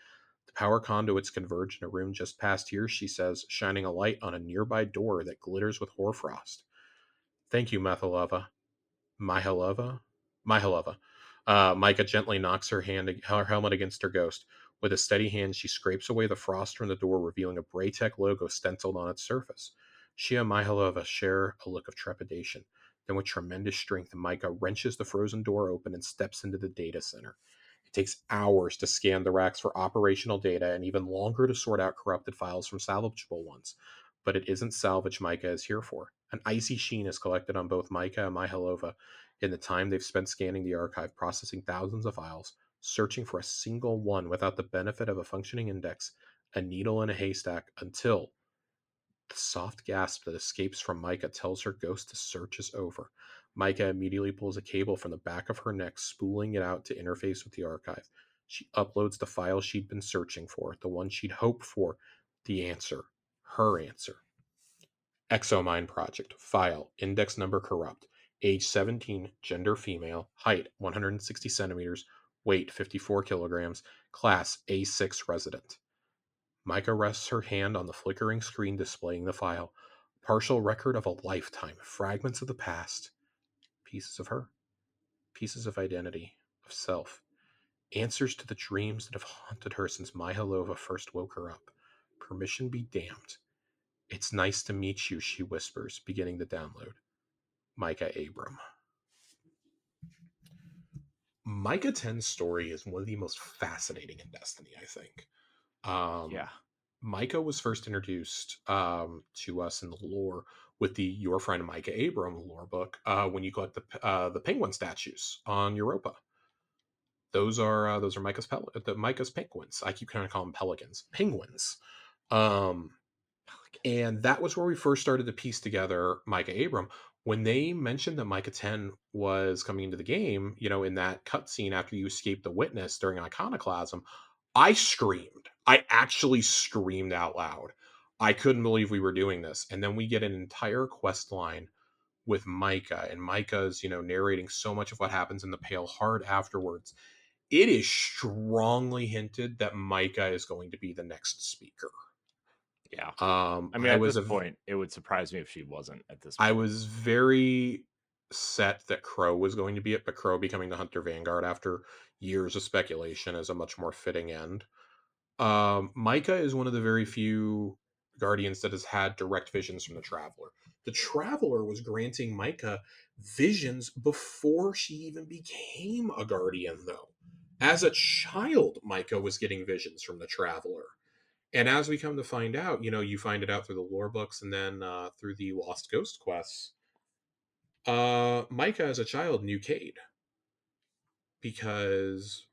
The power conduits converge in a room just past here, she says, shining a light on a nearby door that glitters with hoarfrost. Thank you, Methalova. Myhalova? Myhalova. Micah gently knocks her helmet against her ghost. With a steady hand, she scrapes away the frost from the door, revealing a Braytech logo stenciled on its surface. She and Myhalova share a look of trepidation. Then, with tremendous strength, Micah wrenches the frozen door open and steps into the data center. It takes hours to scan the racks for operational data and even longer to sort out corrupted files from salvageable ones. But it isn't salvage Micah is here for. An icy sheen is collected on both Micah and Myhalova in the time they've spent scanning the archive, processing thousands of files, searching for a single one without the benefit of a functioning index, a needle in a haystack, until the soft gasp that escapes from Micah tells her ghost the search is over. Micah immediately pulls a cable from the back of her neck, spooling it out to interface with the archive. She uploads the file she'd been searching for, the one she'd hoped for, the answer, her answer. Exomine Project. File. Index number corrupt. Age 17. Gender female. Height 160 centimeters. Weight 54 kilograms. Class A6 resident. Micah rests her hand on the flickering screen displaying the file. Partial record of a lifetime. Fragments of the past. Pieces of her. Pieces of identity. Of self. Answers to the dreams that have haunted her since Myhalova first woke her up. Permission be damned. It's nice to meet you, she whispers, beginning the download. Micah Abram. Micah 10's story is one of the most fascinating in Destiny, I think. Yeah. Micah was first introduced to us in the lore with the Your Friend Micah Abram lore book when you collect the penguin statues on Europa. Those are Micah's penguins. I keep kind of calling them pelicans. Penguins. Um, And that was where we first started to piece together Micah Abram. When they mentioned that Micah 10 was coming into the game, in that cutscene after you escaped the witness during Iconoclasm, I screamed. I actually screamed out loud. I couldn't believe we were doing this. And then we get an entire quest line with Micah, and Micah's, narrating so much of what happens in the Pale Heart afterwards. It is strongly hinted that Micah is going to be the next speaker. Yeah. I mean, at this point, it would surprise me if she wasn't at this point. I was very set that Crow was going to be it, but Crow becoming the Hunter Vanguard after years of speculation is a much more fitting end. Micah is one of the very few Guardians that has had direct visions from the Traveler. The Traveler was granting Micah visions before she even became a Guardian, though. As a child, Micah was getting visions from the Traveler. And as we come to find out, you find it out through the lore books and then through the Lost Ghost quests. Micah, as a child, knew Cade because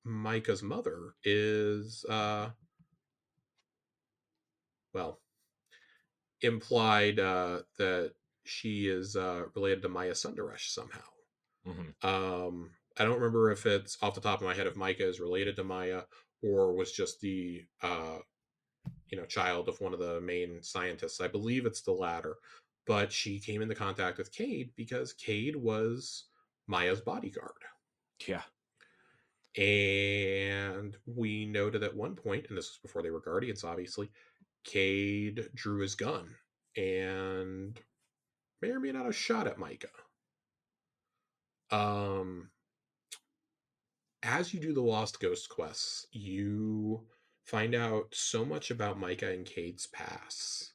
Micah's mother is, implied that she is related to Maya Sundaresh somehow. Mm-hmm. I don't remember if it's off the top of my head if Micah is related to Maya or was just the child of one of the main scientists. I believe it's the latter. But she came into contact with Cade because Cade was Maya's bodyguard. Yeah. And we noted at one point, and this was before they were Guardians, obviously, Cade drew his gun and may or may not have shot at Micah. As you do the Lost Ghost quests, you find out so much about Micah and Cade's past.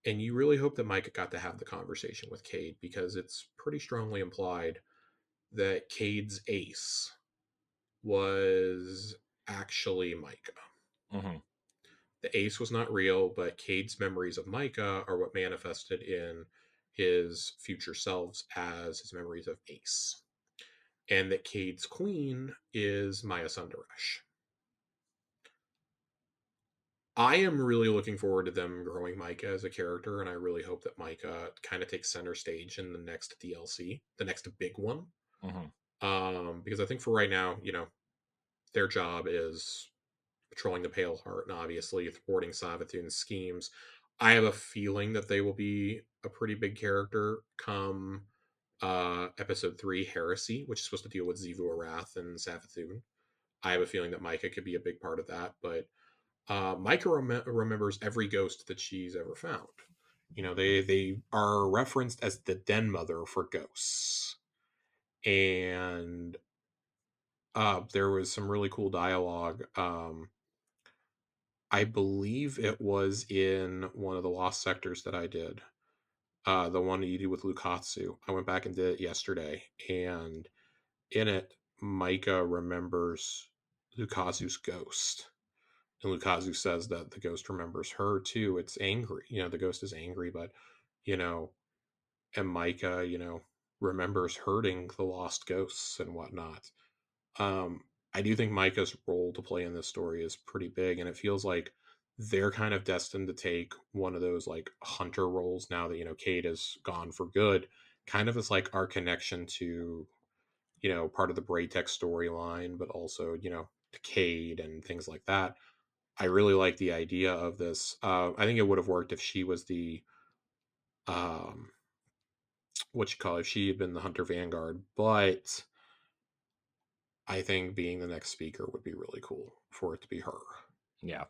And you really hope that Micah got to have the conversation with Cade because it's pretty strongly implied that Cade's ace was actually Micah. Mm-hmm. The ace was not real, but Cade's memories of Micah are what manifested in his future selves as his memories of Ace. And that Cade's queen is Maya Sundaresh. I am really looking forward to them growing Micah as a character, and I really hope that Micah kind of takes center stage in the next DLC, the next big one. Mm-hmm. Because I think for right now, their job is patrolling the Pale Heart and obviously thwarting Savathun's schemes. I have a feeling that they will be a pretty big character come episode 3, Heresy, which is supposed to deal with Xivu Arath and Savathun. I have a feeling that Micah could be a big part of that, but Micah remembers every ghost that she's ever found. they are referenced as the Den Mother for ghosts, and there was some really cool dialogue. I believe it was in one of the Lost Sectors that I did, the one that you did with Lukatsu. I went back and did it yesterday, and in it, Micah remembers Lukatsu's ghost. And Lukazu says that the ghost remembers her too. It's angry. The ghost is angry, but, you know, and Micah, remembers hurting the lost ghosts and whatnot. I do think Micah's role to play in this story is pretty big, and it feels like they're kind of destined to take one of those like hunter roles now that, Cade is gone for good, kind of as like our connection to, part of the Braytech storyline, but also, to Cade and things like that. I really like the idea of this. I think it would have worked if she was the um what you call it, if she had been the Hunter Vanguard, but I think being the next speaker would be really cool for it to be her. Yeah.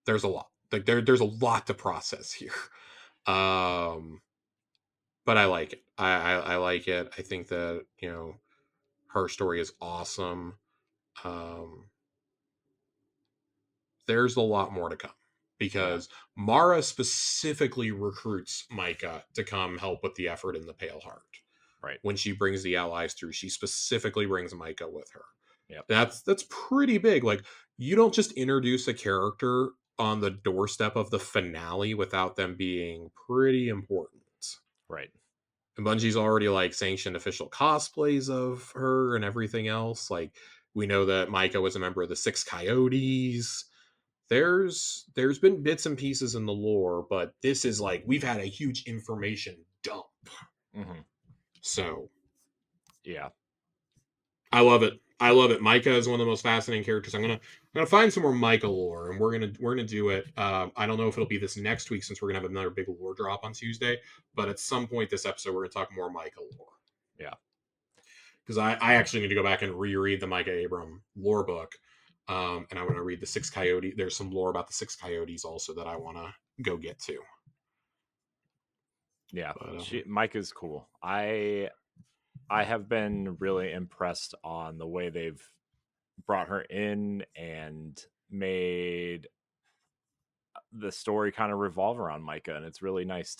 There's a lot. Like there's a lot to process here. But I like it. I like it. I think that, her story is awesome. There's a lot more to come because Mara specifically recruits Micah to come help with the effort in the Pale Heart. Right. When she brings the allies through, she specifically brings Micah with her. Yeah. That's pretty big. Like, you don't just introduce a character on the doorstep of the finale without them being pretty important. Right. And Bungie's already like sanctioned official cosplays of her and everything else. Like, we know that Micah was a member of the Six Coyotes. There's been bits and pieces in the lore, but this is like, we've had a huge information dump. Mm-hmm. So yeah, I love it. Micah is one of the most fascinating characters. I'm gonna find some more Micah lore, and we're gonna do it. I don't know if it'll be this next week, since we're gonna have another big lore drop on Tuesday, but at some point this episode we're gonna talk more Micah lore. Yeah, because I actually need to go back and reread the Micah Abram lore book, and I want to read the Six Coyote. There's some lore about the Six Coyotes also that I want to go get to. Yeah, Micah's cool. I have been really impressed on the way they've brought her in and made the story kind of revolve around Micah, and it's really nice.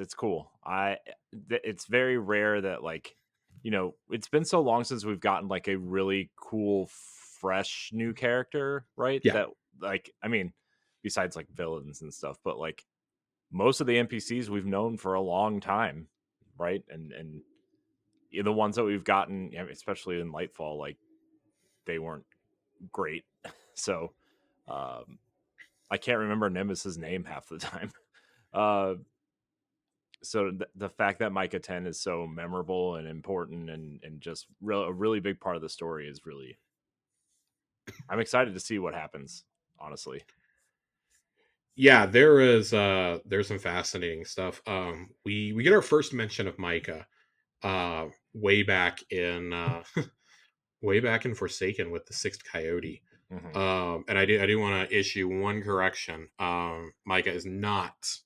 It's cool. It's very rare that, like, it's been so long since we've gotten like a really cool, fresh new character, right? Yeah. That, like, I mean, besides like villains and stuff, but like most of the NPCs we've known for a long time, right? And the ones that we've gotten, especially in Lightfall, like, they weren't great. So I can't remember Nemesis's name half the time. So the fact that Micah 10 is so memorable and important and just a really big part of the story is really, I'm excited to see what happens, honestly. Yeah, there's some fascinating stuff. We get our first mention of Micah way back in Forsaken with the Sixth Coyote. Mm-hmm. And I do want to issue one correction. Micah is not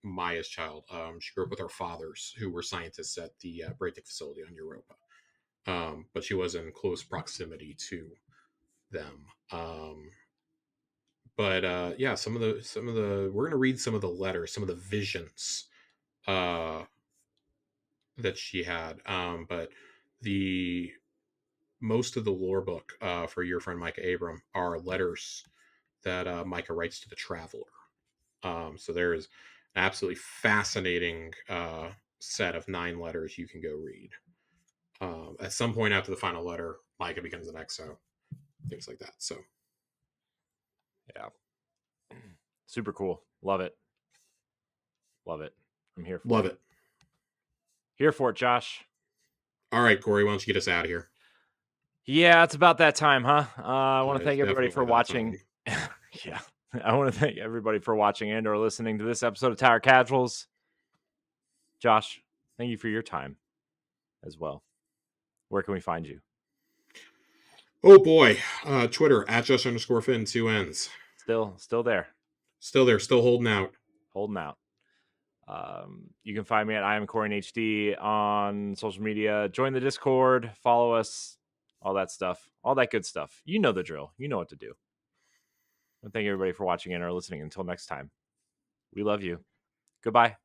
Maya's child. She grew up with her fathers, who were scientists at the Braytech facility on Europa. But she was in close proximity to them. But yeah, some of the we're gonna read some of the letters, some of the visions that she had. But the most of the lore book for your friend Micah Abram are letters that Micah writes to the Traveler. So there is an absolutely fascinating set of 9 letters you can go read. At some point after the final letter, Micah becomes an exo, things like that. So yeah, super cool. Love it. I'm here for it. Here for it, Josh. All right, Corey, why don't you get us out of here? Yeah, it's about that time, huh? I want to thank everybody for watching. Yeah, I want to thank everybody for watching and or listening to this episode of Tower Casuals. Josh, thank you for your time as well. Where can we find you? Oh boy, Twitter @Josh_Finn 2 N's. Still there. Still there, still holding out. Holding out. You can find me at I am Corey HD on social media. Join the Discord, follow us, all that stuff, all that good stuff. You know the drill. You know what to do. And thank you everybody for watching and or listening. Until next time, we love you. Goodbye.